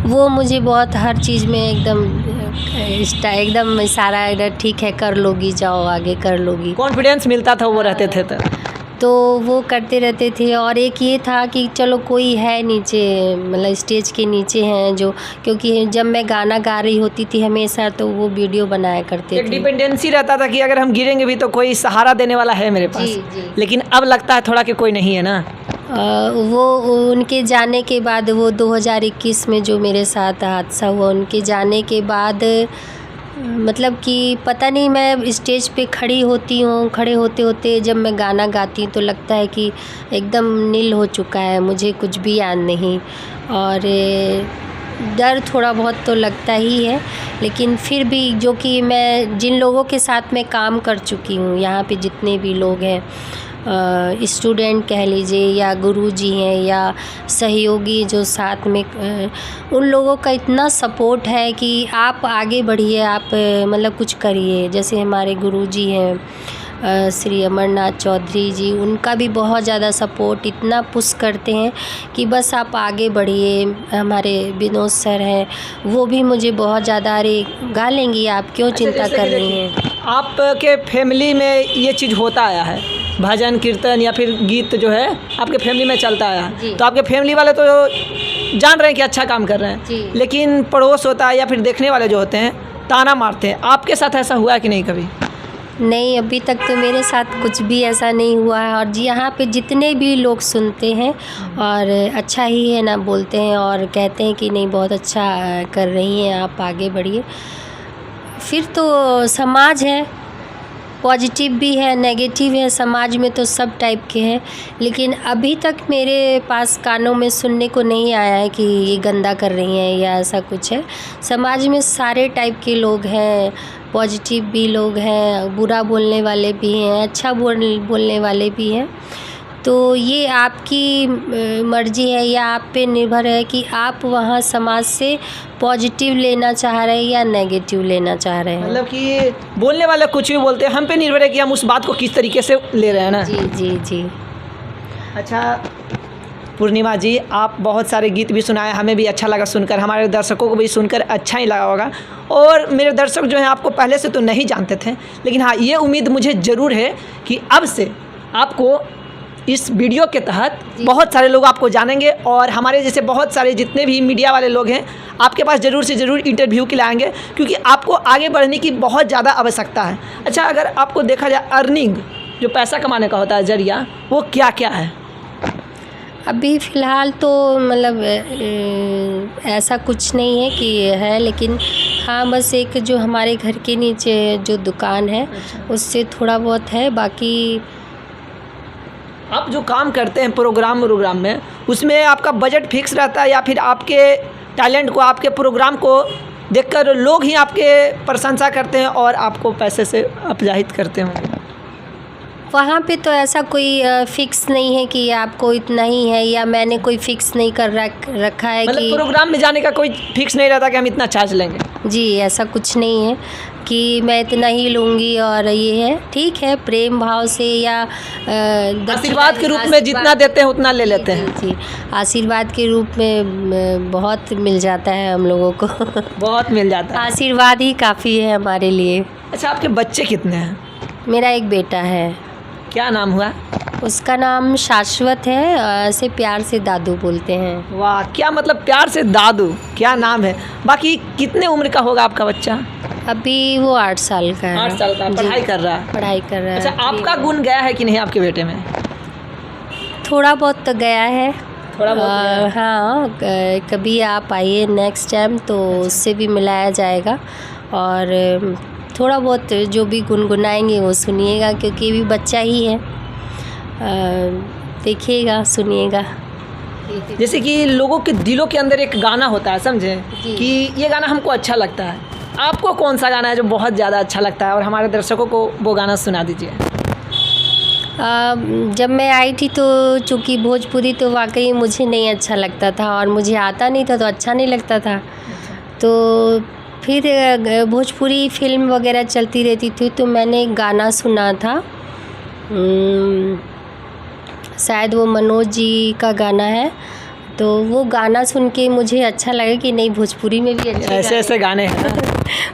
वो मुझे बहुत हर चीज़ में एकदम इशारा, ठीक है कर लोगी, जाओ आगे कर लोगी, कॉन्फिडेंस मिलता था वो रहते थे तो वो करते रहते थे। और एक ये था कि चलो कोई है नीचे, मतलब स्टेज के नीचे हैं जो, क्योंकि जब मैं गाना गा रही होती थी हमेशा, तो वो वीडियो बनाया करते थे। एक डिपेंडेंसी रहता था कि अगर हम गिरेंगे भी तो कोई सहारा देने वाला है मेरे पास। जी। लेकिन अब लगता है थोड़ा कि कोई नहीं है ना। वो उनके जाने के बाद, वो 2021 में जो मेरे साथ हादसा हुआ, उनके जाने के बाद मतलब कि पता नहीं, मैं स्टेज पे खड़ी होती हूँ, खड़े होते होते जब मैं गाना गाती हूँ तो लगता है कि एकदम नील हो चुका है, मुझे कुछ भी याद नहीं, और डर थोड़ा बहुत तो लगता ही है। लेकिन फिर भी जो कि मैं जिन लोगों के साथ में काम कर चुकी हूँ, यहाँ पे जितने भी लोग हैं, स्टूडेंट कह लीजिए या गुरुजी हैं या सहयोगी जो साथ में, उन लोगों का इतना सपोर्ट है कि आप आगे बढ़िए, आप मतलब कुछ करिए। जैसे हमारे गुरुजी हैं श्री अमरनाथ चौधरी जी, उनका भी बहुत ज़्यादा सपोर्ट, इतना पुश करते हैं कि बस आप आगे बढ़िए। हमारे विनोद सर हैं, वो भी मुझे बहुत ज़्यादा, अरे गा लेंगी आप, क्यों चिंता कर रही हैं। आपके फैमिली में ये चीज़ होता आया है, भजन कीर्तन या फिर गीत जो है आपके फैमिली में चलता आया है, तो आपके फैमिली वाले तो जान रहे हैं कि अच्छा काम कर रहे हैं, लेकिन पड़ोस होता है या फिर देखने वाले जो होते हैं ताना मारते हैं। आपके साथ ऐसा हुआ है कि नहीं कभी? नहीं, अभी तक तो मेरे साथ कुछ भी ऐसा नहीं हुआ है। और यहाँ पे जितने भी लोग सुनते हैं और अच्छा ही है ना बोलते हैं और कहते हैं कि नहीं बहुत अच्छा कर रही हैं आप, आगे बढ़िए। फिर तो समाज है, पॉजिटिव भी है, नेगेटिव है, समाज में तो सब टाइप के हैं। लेकिन अभी तक मेरे पास कानों में सुनने को नहीं आया है कि ये गंदा कर रही हैं या ऐसा कुछ है। समाज में सारे टाइप के लोग हैं, पॉजिटिव भी लोग हैं, बुरा बोलने वाले भी हैं, अच्छा बोलने वाले भी हैं। तो ये आपकी मर्ज़ी है या आप पे निर्भर है कि आप वहाँ समाज से पॉजिटिव लेना चाह रहे हैं या नेगेटिव लेना चाह रहे हैं। मतलब कि बोलने वाले कुछ भी बोलते हैं, हम पे निर्भर है कि हम उस बात को किस तरीके से ले रहे हैं ना। जी जी जी। अच्छा पूर्णिमा जी, आप बहुत सारे गीत भी सुनाए, हमें भी अच्छा लगा सुनकर, हमारे दर्शकों को भी सुनकर अच्छा ही लगा होगा। और मेरे दर्शक जो हैं आपको पहले से तो नहीं जानते थे, लेकिन हाँ ये उम्मीद मुझे ज़रूर है कि अब से आपको इस वीडियो के तहत बहुत सारे लोग आपको जानेंगे और हमारे जैसे बहुत सारे जितने भी मीडिया वाले लोग हैं आपके पास ज़रूर से ज़रूर इंटरव्यू के लिए आएंगे, क्योंकि आपको आगे बढ़ने की बहुत ज़्यादा आवश्यकता है। अच्छा, अगर आपको देखा जाए अर्निंग जो पैसा कमाने का होता है जरिया, वो क्या क्या है? अभी फ़िलहाल तो मतलब ऐसा कुछ नहीं है कि है, लेकिन हाँ बस एक जो हमारे घर के नीचे जो दुकान है उससे थोड़ा बहुत है। बाकी आप जो काम करते हैं प्रोग्राम में, उसमें आपका बजट फिक्स रहता है या फिर आपके टैलेंट को, आपके प्रोग्राम को देखकर लोग ही आपके प्रशंसा करते हैं और आपको पैसे से अपजाहित करते होंगे? वहाँ पे तो ऐसा कोई फ़िक्स नहीं है कि आपको इतना ही है, या मैंने कोई फ़िक्स नहीं कर रखा है मतलब कि प्रोग्राम में जाने का कोई फिक्स नहीं रहता कि हम इतना चार्ज लेंगे? जी, ऐसा कुछ नहीं है कि मैं इतना ही लूँगी। और ये है ठीक है, प्रेम भाव से या आशीर्वाद के रूप में जितना देते हैं उतना ले लेते हैं। जी, आशीर्वाद के रूप में बहुत मिल जाता है हम लोगों को। बहुत मिल जाता है, आशीर्वाद ही काफ़ी है हमारे लिए। अच्छा, आपके बच्चे कितने हैं? मेरा एक बेटा है। क्या नाम हुआ? उसका नाम शाश्वत है, ऐसे प्यार से दादू बोलते हैं। वाह, क्या मतलब प्यार से दादू, क्या नाम है। बाकी कितने उम्र का होगा आपका बच्चा? अभी वो 8 साल का है। 8 साल का, पढ़ाई कर रहा है? पढ़ाई कर रहा है। अच्छा, आपका गुण गया है कि नहीं आपके बेटे में? थोड़ा बहुत तो गया है। थोड़ा बहुत हाँ, कभी आप आइए नेक्स्ट टाइम तो उससे भी मिलाया जाएगा और थोड़ा बहुत जो भी गुनगुनाएंगे वो सुनिएगा, क्योंकि ये भी बच्चा ही है। देखिएगा, सुनिएगा। जैसे कि लोगों के दिलों के अंदर एक गाना होता है, समझे कि ये गाना हमको अच्छा लगता है। आपको कौन सा गाना है जो बहुत ज़्यादा अच्छा लगता है और हमारे दर्शकों को वो गाना सुना दीजिए। जब मैं आई थी तो चूँकि भोजपुरी तो वाकई मुझे नहीं अच्छा लगता था और मुझे आता नहीं था तो अच्छा नहीं लगता था। तो फिर भोजपुरी फिल्म वगैरह चलती रहती थी तो मैंने एक गाना सुना था, शायद वो मनोज जी का गाना है। तो वो गाना सुन के मुझे अच्छा लगा कि नहीं, भोजपुरी में भी अच्छे ऐसे गाने हैं ना।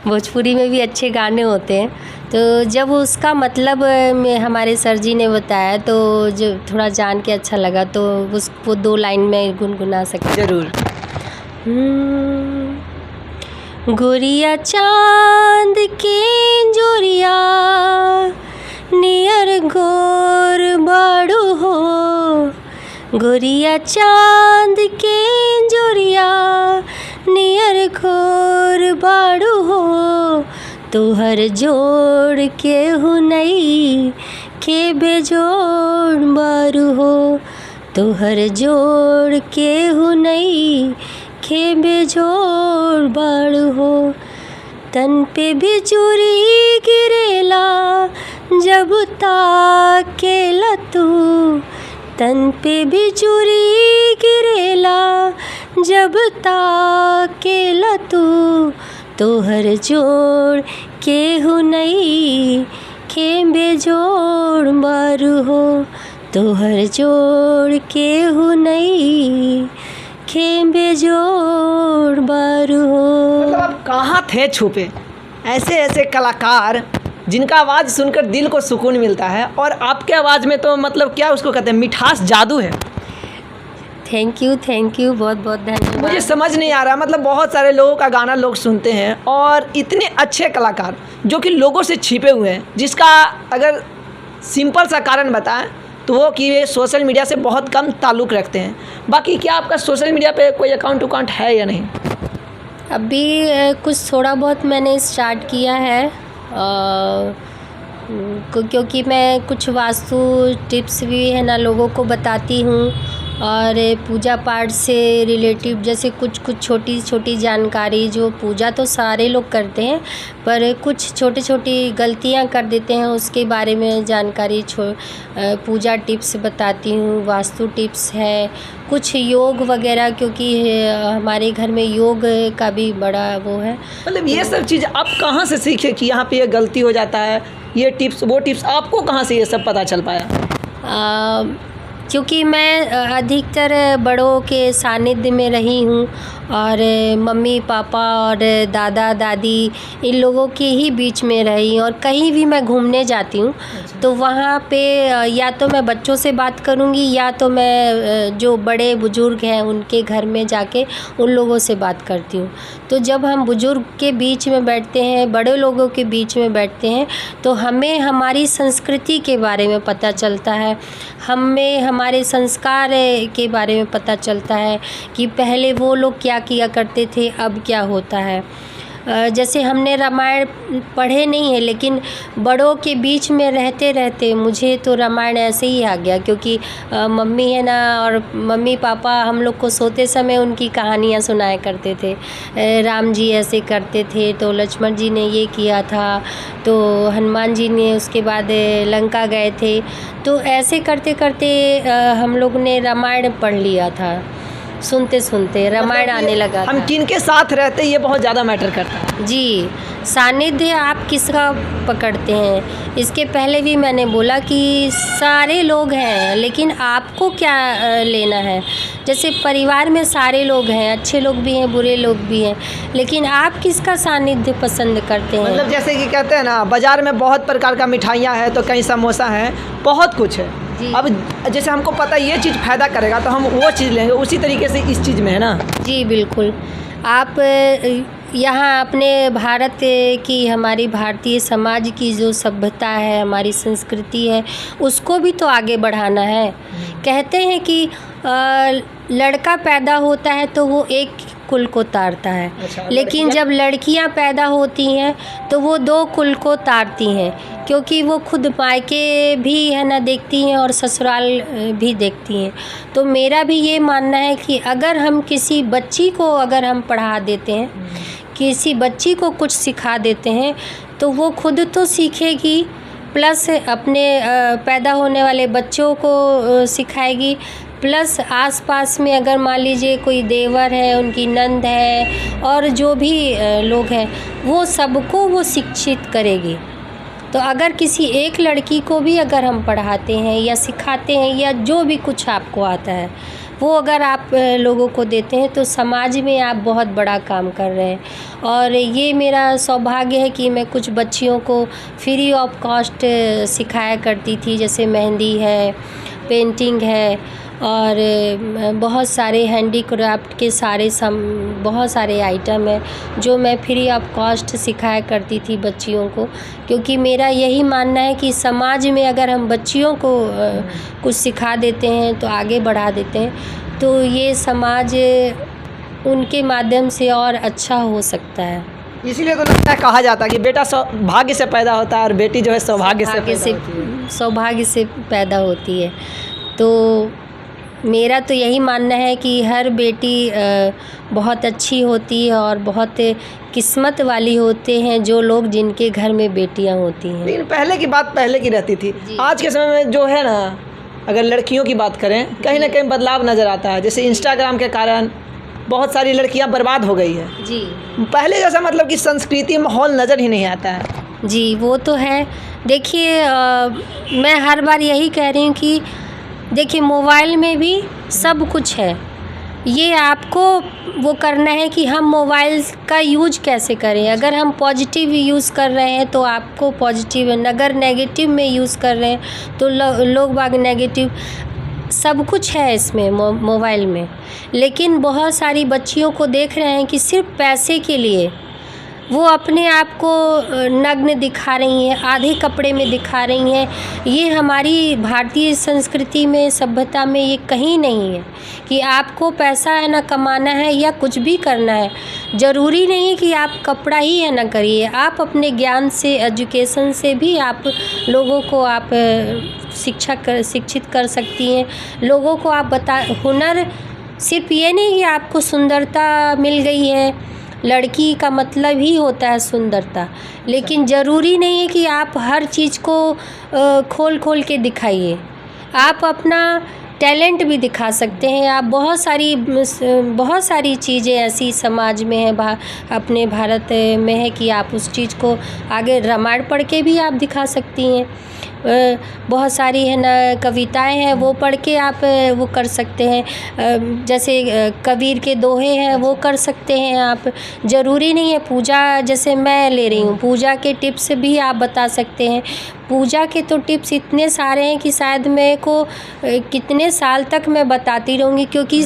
भोजपुरी में भी अच्छे गाने होते हैं। तो जब उसका मतलब में हमारे सर जी ने बताया तो जो थोड़ा जान के अच्छा लगा, तो वो 2 लाइन में गुनगुना सकते। ज़रूर। गोरिया चांद के जोरिया नियर गोर बाड़ू हो, गोरिया चांद के जोरिया नियर गोर बाड़ू हो, तोहर जोड़ के हुनई के बेजोड़ बारू हो, तोहर जोड़ के हुनई के बेजोड़ बारू हो, तन पे बिजुरी गिरेला जब ताकेला तू, तन पे बिजुरी गिरेला जब ताकेला तू, तोहर जोड़ के हुनई के बेजोड़ बारू हो, तोहर जोड़ के हुनई के बेजोड़ बारू हो। मतलब आप कहाँ थे छुपे? ऐसे ऐसे कलाकार जिनका आवाज़ सुनकर दिल को सुकून मिलता है, और आपके आवाज़ में तो मतलब क्या उसको कहते हैं, मिठास जादू है। थैंक यू, बहुत बहुत धन्यवाद। मुझे समझ नहीं आ रहा, मतलब बहुत सारे लोगों का गाना लोग सुनते हैं और इतने अच्छे कलाकार जो कि लोगों से छिपे हुए हैं, जिसका अगर सिंपल सा कारण बताएं तो वो कि वे सोशल मीडिया से बहुत कम ताल्लुक़ रखते हैं। बाकी क्या आपका सोशल मीडिया पे कोई अकाउंट है या नहीं? अभी कुछ थोड़ा बहुत मैंने स्टार्ट किया है, क्योंकि मैं कुछ वास्तु टिप्स भी है ना लोगों को बताती हूँ, और पूजा पाठ से रिलेटिव जैसे कुछ छोटी छोटी जानकारी, जो पूजा तो सारे लोग करते हैं पर कुछ छोटी छोटी गलतियाँ कर देते हैं, उसके बारे में जानकारी पूजा टिप्स बताती हूँ, वास्तु टिप्स है, कुछ योग वगैरह, क्योंकि हमारे घर में योग का भी बड़ा वो है। मतलब ये सब चीज़ आप कहाँ से सीखे कि यहाँ पे ये गलती हो जाता है, ये टिप्स वो टिप्स आपको कहाँ से ये सब पता चल पाया? क्योंकि मैं अधिकतर बड़ों के सानिध्य में रही हूँ, और मम्मी पापा और दादा दादी इन लोगों के ही बीच में रही, और कहीं भी मैं घूमने जाती हूँ तो वहाँ पे या तो मैं बच्चों से बात करूँगी, या तो मैं जो बड़े बुज़ुर्ग हैं उनके घर में जाके उन लोगों से बात करती हूँ। तो जब हम बुज़ुर्ग के बीच में बैठते हैं, बड़े लोगों के बीच में बैठते हैं, तो हमें हमारी संस्कृति के बारे में पता चलता है, हमें हमारे संस्कार के बारे में पता चलता है कि पहले वो लोग क्या किया करते थे, अब क्या होता है। जैसे हमने रामायण पढ़े नहीं है, लेकिन बड़ों के बीच में रहते रहते मुझे तो रामायण ऐसे ही आ गया, क्योंकि मम्मी है ना, और मम्मी पापा हम लोग को सोते समय उनकी कहानियाँ सुनाया करते थे। राम जी ऐसे करते थे तो लक्ष्मण जी ने ये किया था, तो हनुमान जी ने उसके बाद लंका गए थे, तो ऐसे करते करते हम लोग ने रामायण पढ़ लिया था, सुनते सुनते रामायण आने लगा था। हम किन के साथ रहते ये बहुत ज़्यादा मैटर करता है। जी, सानिध्य आप किसका पकड़ते हैं, इसके पहले भी मैंने बोला कि सारे लोग हैं, लेकिन आपको क्या लेना है। जैसे परिवार में सारे लोग हैं, अच्छे लोग भी हैं, बुरे लोग भी हैं, लेकिन आप किसका सानिध्य पसंद करते हैं। मतलब जैसे कि कहते हैं ना, बाज़ार में बहुत प्रकार का मिठाइयाँ हैं, तो कहीं समोसा है, बहुत कुछ है। अब जैसे हमको पता ये चीज़ फ़ायदा करेगा तो हम वो चीज़ लेंगे, उसी तरीके से इस चीज़ में है ना। जी बिल्कुल। आप यहाँ अपने भारत की, हमारी भारतीय समाज की जो सभ्यता है, हमारी संस्कृति है, उसको भी तो आगे बढ़ाना है। कहते हैं कि लड़का पैदा होता है तो वो एक कुल को तारता है, लेकिन जब लड़कियां पैदा होती हैं तो वो 2 कुल को तारती हैं, क्योंकि वो खुद मायके भी है ना देखती हैं और ससुराल भी देखती हैं। तो मेरा भी ये मानना है कि अगर हम किसी बच्ची को अगर हम पढ़ा देते हैं, किसी बच्ची को कुछ सिखा देते हैं, तो वो खुद तो सीखेगी, प्लस अपने पैदा होने वाले बच्चों को सिखाएगी, प्लस आसपास में अगर मान लीजिए कोई देवर है, उनकी नंद है, और जो भी लोग हैं, वो सबको वो शिक्षित करेगी। तो अगर किसी एक लड़की को भी अगर हम पढ़ाते हैं या सिखाते हैं, या जो भी कुछ आपको आता है वो अगर आप लोगों को देते हैं, तो समाज में आप बहुत बड़ा काम कर रहे हैं। और ये मेरा सौभाग्य है कि मैं कुछ बच्चियों को फ्री ऑफ कॉस्ट सिखाया करती थी, जैसे मेहंदी है, पेंटिंग है, और बहुत सारे हैंडीक्राफ्ट के बहुत सारे आइटम हैं जो मैं फ्री ऑफ कॉस्ट सिखाया करती थी बच्चियों को। क्योंकि मेरा यही मानना है कि समाज में अगर हम बच्चियों को कुछ सिखा देते हैं तो आगे बढ़ा देते हैं, तो ये समाज उनके माध्यम से और अच्छा हो सकता है। इसीलिए तो लगता है, कहा जाता है कि बेटा भाग्य से पैदा होता है और बेटी जो है सौभाग्य से पैदा होती है। तो मेरा तो यही मानना है कि हर बेटी बहुत अच्छी होती है, और बहुत किस्मत वाली होते हैं जो लोग जिनके घर में बेटियां होती हैं। लेकिन पहले की बात पहले की रहती थी। आज के समय में जो है ना, अगर लड़कियों की बात करें, कहीं ना कहीं बदलाव नज़र आता है। जैसे इंस्टाग्राम के कारण बहुत सारी लड़कियां बर्बाद हो गई है जी। पहले जैसा मतलब कि संस्कृति माहौल नज़र ही नहीं आता है। जी, वो तो है। देखिए, मैं हर बार यही कह रही हूँ कि देखिए, मोबाइल में भी सब कुछ है, ये आपको वो करना है कि हम मोबाइल का यूज कैसे करें। अगर हम पॉजिटिव यूज़ कर रहे हैं तो आपको पॉजिटिव है, अगर नेगेटिव में यूज़ कर रहे हैं तो लोग बाग नेगेटिव। सब कुछ है इसमें मोबाइल में, लेकिन बहुत सारी बच्चियों को देख रहे हैं कि सिर्फ पैसे के लिए वो अपने आप को नग्न दिखा रही हैं, आधे कपड़े में दिखा रही हैं। ये हमारी भारतीय संस्कृति में, सभ्यता में ये कहीं नहीं है कि आपको पैसा है ना कमाना है या कुछ भी करना है। ज़रूरी नहीं है कि आप कपड़ा ही है ना करिए, आप अपने ज्ञान से, एजुकेशन से भी आप लोगों को आप शिक्षित कर सकती हैं। लोगों को आप हुनर सिर्फ ये नहीं कि आपको सुंदरता मिल गई है, लड़की का मतलब ही होता है सुंदरता, लेकिन ज़रूरी नहीं है कि आप हर चीज़ को खोल खोल के दिखाइए। आप अपना टैलेंट भी दिखा सकते हैं। आप बहुत सारी चीज़ें ऐसी समाज में है, अपने भारत में है कि आप उस चीज़ को आगे रामायण पढ़ के भी आप दिखा सकती हैं। बहुत सारी है ना कविताएं हैं, वो पढ़ के आप वो कर सकते हैं। जैसे कबीर के दोहे हैं, वो कर सकते हैं आप। ज़रूरी नहीं है पूजा, जैसे मैं ले रही हूँ, पूजा के टिप्स भी आप बता सकते हैं। पूजा के तो टिप्स इतने सारे हैं कि शायद मेरे को कितने साल तक मैं बताती रहूँगी, क्योंकि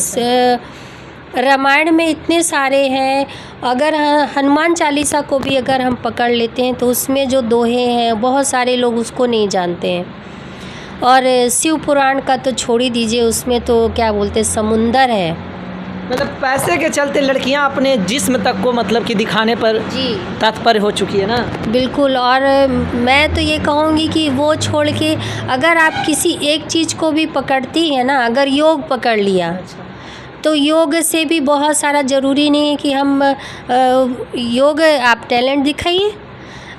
रामायण में इतने सारे हैं। अगर हनुमान चालीसा को भी अगर हम पकड़ लेते हैं तो उसमें जो दोहे हैं बहुत सारे लोग उसको नहीं जानते हैं। और शिव पुराण का तो छोड़ ही दीजिए, उसमें तो क्या बोलते हैं, समुंदर है। मतलब पैसे के चलते लड़कियां अपने जिस्म तक को मतलब कि दिखाने पर जी तत्पर हो चुकी है ना। बिल्कुल। और मैं तो ये कहूँगी कि वो छोड़ के अगर आप किसी एक चीज़ को भी पकड़ती हैं ना, अगर योग पकड़ लिया तो योग से भी बहुत सारा, ज़रूरी नहीं है कि हम योग, आप टैलेंट दिखाइए।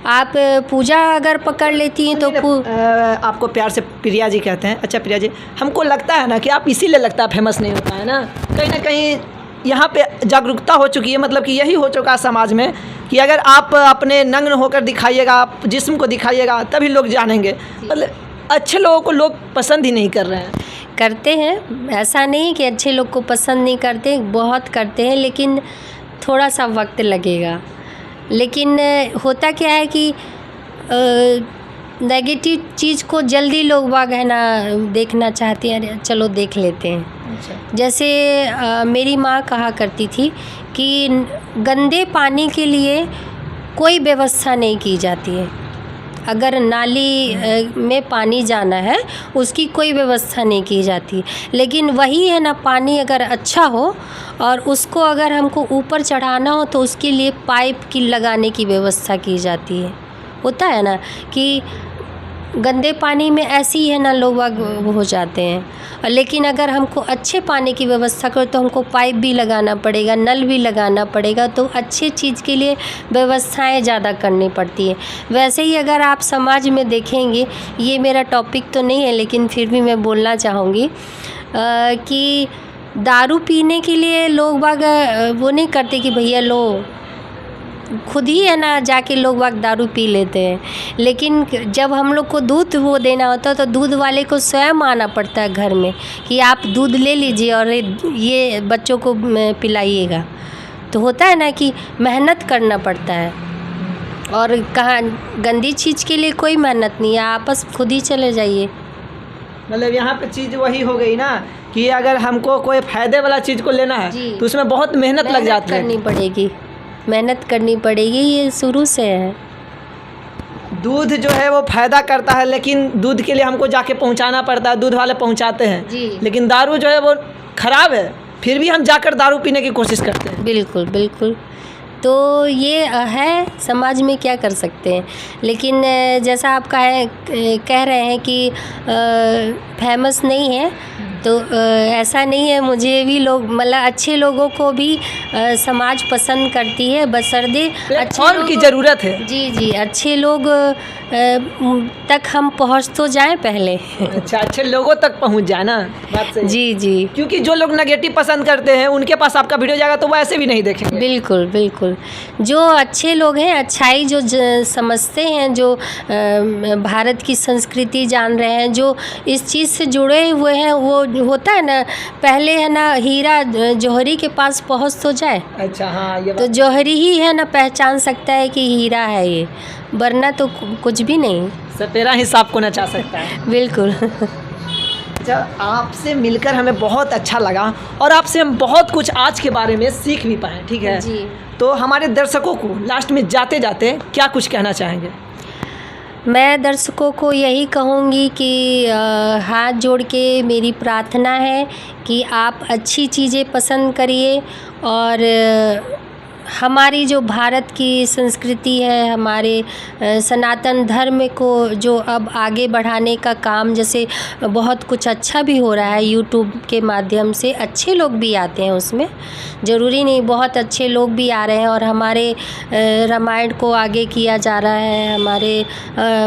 आप पूजा अगर पकड़ लेती हैं तो आपको प्यार से प्रिया जी कहते हैं। अच्छा प्रिया जी, हमको लगता है ना कि आप इसीलिए लगता है फेमस नहीं होता है ना कहीं यहाँ पे जागरूकता हो चुकी है, मतलब कि यही हो चुका है समाज में कि अगर आप अपने नग्न होकर दिखाइएगा, आप जिस्म को दिखाइएगा, तभी लोग जानेंगे। मतलब अच्छे लोगों को लोग पसंद ही नहीं कर रहे हैं। करते हैं, ऐसा नहीं कि अच्छे लोग को पसंद नहीं करते, बहुत करते हैं, लेकिन थोड़ा सा वक्त लगेगा। लेकिन होता क्या है कि नेगेटिव चीज़ को जल्दी लोग बाग है ना देखना चाहते हैं, चलो देख लेते हैं। अच्छा। जैसे मेरी माँ कहा करती थी कि गंदे पानी के लिए कोई व्यवस्था नहीं की जाती है। अगर नाली में पानी जाना है उसकी कोई व्यवस्था नहीं की जाती, लेकिन वही है ना पानी अगर अच्छा हो और उसको अगर हमको ऊपर चढ़ाना हो तो उसके लिए पाइप की लगाने की व्यवस्था की जाती है। होता है ना कि गंदे पानी में ऐसे ही है ना लोग हो जाते हैं, लेकिन अगर हमको अच्छे पानी की व्यवस्था करो तो हमको पाइप भी लगाना पड़ेगा, नल भी लगाना पड़ेगा, तो अच्छे चीज़ के लिए व्यवस्थाएं ज़्यादा करनी पड़ती है। वैसे ही अगर आप समाज में देखेंगे, ये मेरा टॉपिक तो नहीं है लेकिन फिर भी मैं बोलना चाहूँगी कि दारू पीने के लिए लोग बाग वो नहीं करते कि भैया लो, खुद ही है ना जाके लोग वक्त दारू पी लेते हैं। लेकिन जब हम लोग को दूध वो देना होता है तो दूध वाले को स्वयं आना पड़ता है घर में कि आप दूध ले लीजिए और ये बच्चों को पिलाइएगा। तो होता है ना कि मेहनत करना पड़ता है, और कहाँ गंदी चीज़ के लिए कोई मेहनत नहीं है, आप बस खुद ही चले जाइए। मतलब यहाँ पे चीज़ वही हो गई ना कि अगर हमको कोई फ़ायदे वाला चीज़ को लेना है तो उसमें बहुत मेहनत लग जाती है, करनी पड़ेगी, मेहनत करनी पड़ेगी, ये शुरू से है। दूध जो है वो फ़ायदा करता है, लेकिन दूध के लिए हमको जाके पहुंचाना पड़ता है, दूध वाले पहुंचाते हैं जी। लेकिन दारू जो है वो ख़राब है, फिर भी हम जाकर दारू पीने की कोशिश करते हैं। बिल्कुल बिल्कुल। तो ये है, समाज में क्या कर सकते हैं। लेकिन जैसा आप कह रहे हैं कि फेमस नहीं है, तो ऐसा नहीं है, मुझे भी लोग मतलब अच्छे लोगों को भी समाज पसंद करती है, बशर्ते अच्छे लोगों की ज़रूरत है। जी जी, अच्छे लोग तक हम पहुंच तो जाएं पहले। अच्छा, अच्छे लोगों तक पहुंच जाए ना, बात सही। जी जी, क्योंकि जो लोग नेगेटिव पसंद करते हैं उनके पास आपका वीडियो जाएगा तो वो ऐसे भी नहीं देखेंगे। बिल्कुल बिल्कुल। जो अच्छे लोग हैं, अच्छाई जो समझते हैं, जो भारत की संस्कृति जान रहे हैं, जो इस चीज़ से जुड़े हुए हैं, वो होता है ना, पहले है ना हीरा जौहरी के पास पहुंच तो जाए। अच्छा हाँ, ये तो जौहरी ही है ना पहचान सकता है कि हीरा है ये, वरना तो कुछ भी नहीं। सपेरा ही सांप को नचा सकता है। बिल्कुल। अच्छा, आपसे मिलकर हमें बहुत अच्छा लगा और आपसे हम बहुत कुछ आज के बारे में सीख भी पाए, ठीक है जी। तो हमारे दर्शकों को लास्ट में जाते जाते क्या कुछ कहना चाहेंगे? मैं दर्शकों को यही कहूँगी कि हाथ जोड़ के मेरी प्रार्थना है कि आप अच्छी चीज़ें पसंद करिए और हमारी जो भारत की संस्कृति है, हमारे सनातन धर्म को जो अब आगे बढ़ाने का काम, जैसे बहुत कुछ अच्छा भी हो रहा है यूट्यूब के माध्यम से, अच्छे लोग भी आते हैं उसमें, ज़रूरी नहीं, बहुत अच्छे लोग भी आ रहे हैं और हमारे रामायण को आगे किया जा रहा है, हमारे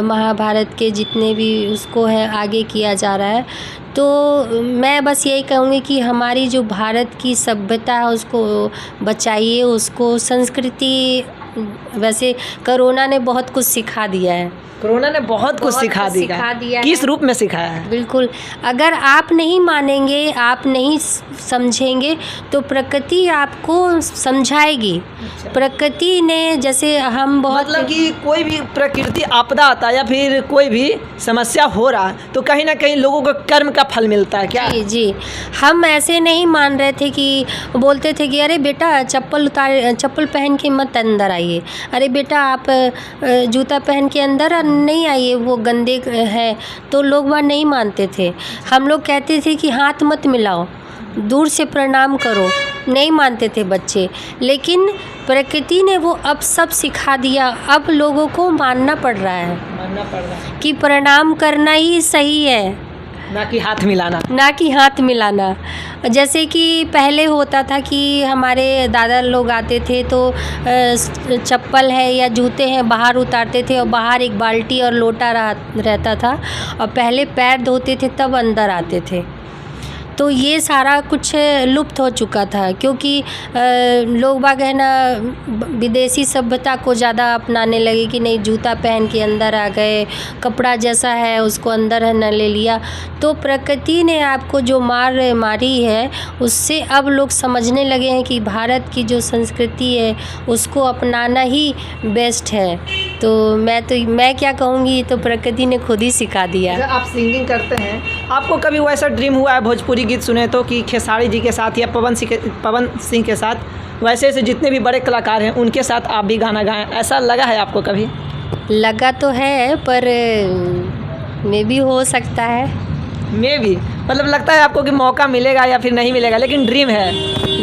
महाभारत के जितने भी उसको है आगे किया जा रहा है। तो मैं बस यही कहूँगी कि हमारी जो भारत की सभ्यता है उसको बचाइए, उसको संस्कृति, वैसे कोरोना ने बहुत कुछ सिखा दिया है। कोरोना ने बहुत कुछ सिखा दिया है। किस रूप में सिखाया है? बिल्कुल, अगर आप नहीं मानेंगे, आप नहीं समझेंगे तो प्रकृति आपको समझाएगी। अच्छा। प्रकृति ने, जैसे हम बहुत मतलब कि कोई भी प्रकृति आपदा आता है या फिर कोई भी समस्या हो रहा है तो कहीं ना कहीं लोगों को कर्म का फल मिलता है क्या? जी जी, हम ऐसे नहीं मान रहे थे कि बोलते थे कि अरे बेटा चप्पल पहन के मत अंदर आइए, अरे बेटा आप जूता पहन के अंदर नहीं आइए, वो गंदे है, तो लोग वहाँ नहीं मानते थे। हम लोग कहते थे कि हाथ मत मिलाओ, दूर से प्रणाम करो, नहीं मानते थे बच्चे, लेकिन प्रकृति ने वो अब सब सिखा दिया। अब लोगों को मानना पड़ रहा है कि प्रणाम करना ही सही है, ना कि हाथ मिलाना, ना कि हाथ मिलाना। जैसे कि पहले होता था कि हमारे दादा लोग आते थे तो चप्पल है या जूते हैं बाहर उतारते थे और बाहर एक बाल्टी और लोटा रहता था और पहले पैर धोते थे तब अंदर आते थे। तो ये सारा कुछ लुप्त हो चुका था क्योंकि लोग बाग है ना विदेशी सभ्यता को ज़्यादा अपनाने लगे कि नहीं, जूता पहन के अंदर आ गए, कपड़ा जैसा है उसको अंदर है न ले लिया। तो प्रकृति ने आपको जो मारी है उससे अब लोग समझने लगे हैं कि भारत की जो संस्कृति है उसको अपनाना ही बेस्ट है। तो मैं क्या कहूँगी, तो प्रकृति ने खुद ही सिखा दिया। आप सिंगिंग करते हैं, आपको कभी वैसा ड्रीम हुआ है भोजपुरी गीत सुने तो कि खेसारी जी के साथ या पवन सिंह के साथ, वैसे ऐसे जितने भी बड़े कलाकार हैं उनके साथ आप भी गाना गाएं, ऐसा लगा है आपको कभी? लगा तो है, पर मे भी हो सकता है। मे भी मतलब लगता है आपको कि मौका मिलेगा या फिर नहीं मिलेगा, लेकिन ड्रीम है?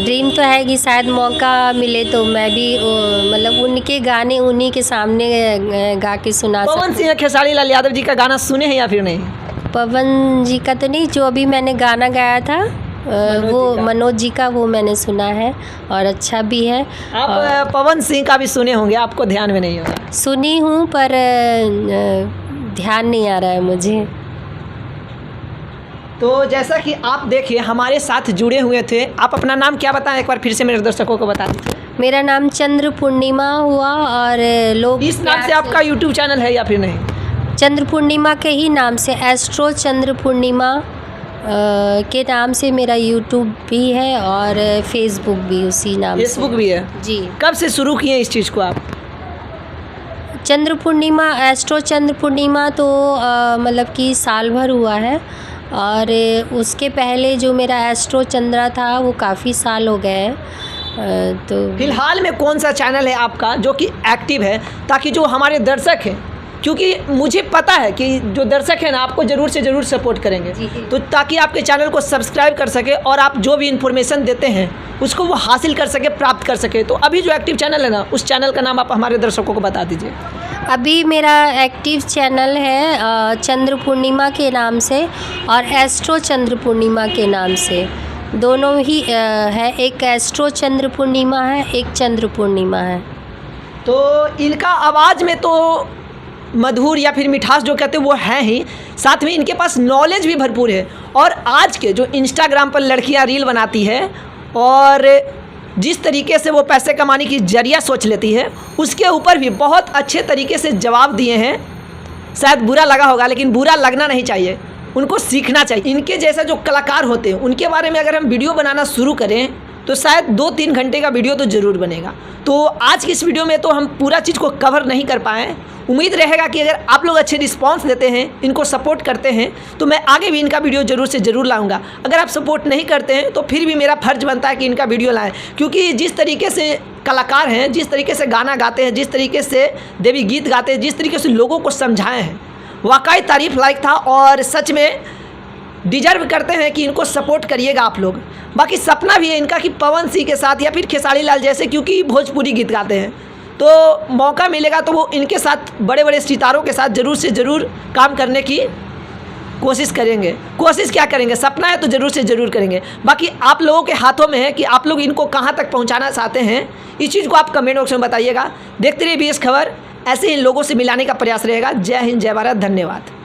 ड्रीम तो है कि शायद मौका मिले तो मैं भी मतलब उनके गाने उन्हीं के सामने गा के सुना सकूं। पवन सिंह खेसारी लाल यादव जी का गाना सुने हैं या फिर नहीं? पवन जी का तो नहीं, जो अभी मैंने गाना गाया था वो मनोज जी का, वो मैंने सुना है और अच्छा भी है। आप पवन सिंह का भी सुने होंगे, आपको ध्यान में नहीं होगा? सुनी हूँ पर ध्यान नहीं आ रहा है मुझे। तो जैसा कि आप देखिए हमारे साथ जुड़े हुए थे, आप अपना नाम क्या बताएं, एक बार फिर से मेरे दर्शकों को बता दीजिए। मेरा नाम चंद्र पूर्णिमा हुआ और लोग इस नाम से आपका यूट्यूब चैनल है या फिर नहीं? चंद्र पूर्णिमा के ही नाम से, एस्ट्रो चंद्र पूर्णिमा के नाम से मेरा यूट्यूब भी है और फेसबुक भी उसी नाम से। फेसबुक भी है जी। कब से शुरू किए इस चीज़ को आप? चंद्र पूर्णिमा, एस्ट्रो चंद्र पूर्णिमा तो मतलब कि साल भर हुआ है और उसके पहले जो मेरा एस्ट्रो चंद्रा था वो काफ़ी साल हो गए हैं। तो फिलहाल में कौन सा चैनल है आपका जो कि एक्टिव है, ताकि जो हमारे दर्शक हैं, क्योंकि मुझे पता है कि जो दर्शक हैं ना आपको ज़रूर से ज़रूर सपोर्ट करेंगे, तो ताकि आपके चैनल को सब्सक्राइब कर सके और आप जो भी इन्फॉर्मेशन देते हैं उसको वो हासिल कर सके, प्राप्त कर सके। तो अभी जो एक्टिव चैनल है ना उस चैनल का नाम आप हमारे दर्शकों को बता दीजिए। अभी मेरा एक्टिव चैनल है चंद्र पूर्णिमा के नाम से और एस्ट्रो चंद्र पूर्णिमा के नाम से, दोनों ही है। एक एस्ट्रो चंद्र पूर्णिमा है, एक चंद्र पूर्णिमा है। तो इनका आवाज़ में तो मधुर या फिर मिठास जो कहते हैं वो है ही, साथ में इनके पास नॉलेज भी भरपूर है। और आज के जो इंस्टाग्राम पर लड़कियां रील बनाती है और जिस तरीके से वो पैसे कमाने की जरिया सोच लेती है, उसके ऊपर भी बहुत अच्छे तरीके से जवाब दिए हैं। शायद बुरा लगा होगा, लेकिन बुरा लगना नहीं चाहिए, उनको सीखना चाहिए। इनके जैसा जो कलाकार होते हैं उनके बारे में अगर हम वीडियो बनाना शुरू करें तो शायद 2-3 घंटे का वीडियो तो ज़रूर बनेगा। तो आज की इस वीडियो में तो हम पूरा चीज़ को कवर नहीं कर पाए। उम्मीद रहेगा कि अगर आप लोग अच्छे रिस्पांस देते हैं, इनको सपोर्ट करते हैं, तो मैं आगे भी इनका वीडियो ज़रूर से ज़रूर लाऊंगा। अगर आप सपोर्ट नहीं करते हैं तो फिर भी मेरा फ़र्ज़ बनता है कि इनका वीडियो लाएं, क्योंकि जिस तरीके से कलाकार हैं, जिस तरीके से गाना गाते हैं, जिस तरीके से देवी गीत गाते हैं, जिस तरीके से लोगों को समझाए हैं, वाकई तारीफ़ लायक था और सच में डिजर्व करते हैं कि इनको सपोर्ट करिएगा आप लोग। बाकी सपना भी है इनका कि पवन सिंह के साथ या फिर खेसारी लाल जैसे, क्योंकि भोजपुरी गीत गाते हैं, तो मौका मिलेगा तो वो इनके साथ बड़े बड़े सितारों के साथ ज़रूर से ज़रूर काम करने की कोशिश करेंगे। कोशिश क्या करेंगे, सपना है तो ज़रूर से ज़रूर करेंगे। बाकी आप लोगों के हाथों में है कि आप लोग इनको कहाँ तक पहुँचाना चाहते हैं, इस चीज़ को आप कमेंट बॉक्स में बताइएगा। देखते रहिए BS खबर, ऐसे ही लोगों से मिलाने का प्रयास रहेगा। जय हिंद, जय भारत, धन्यवाद।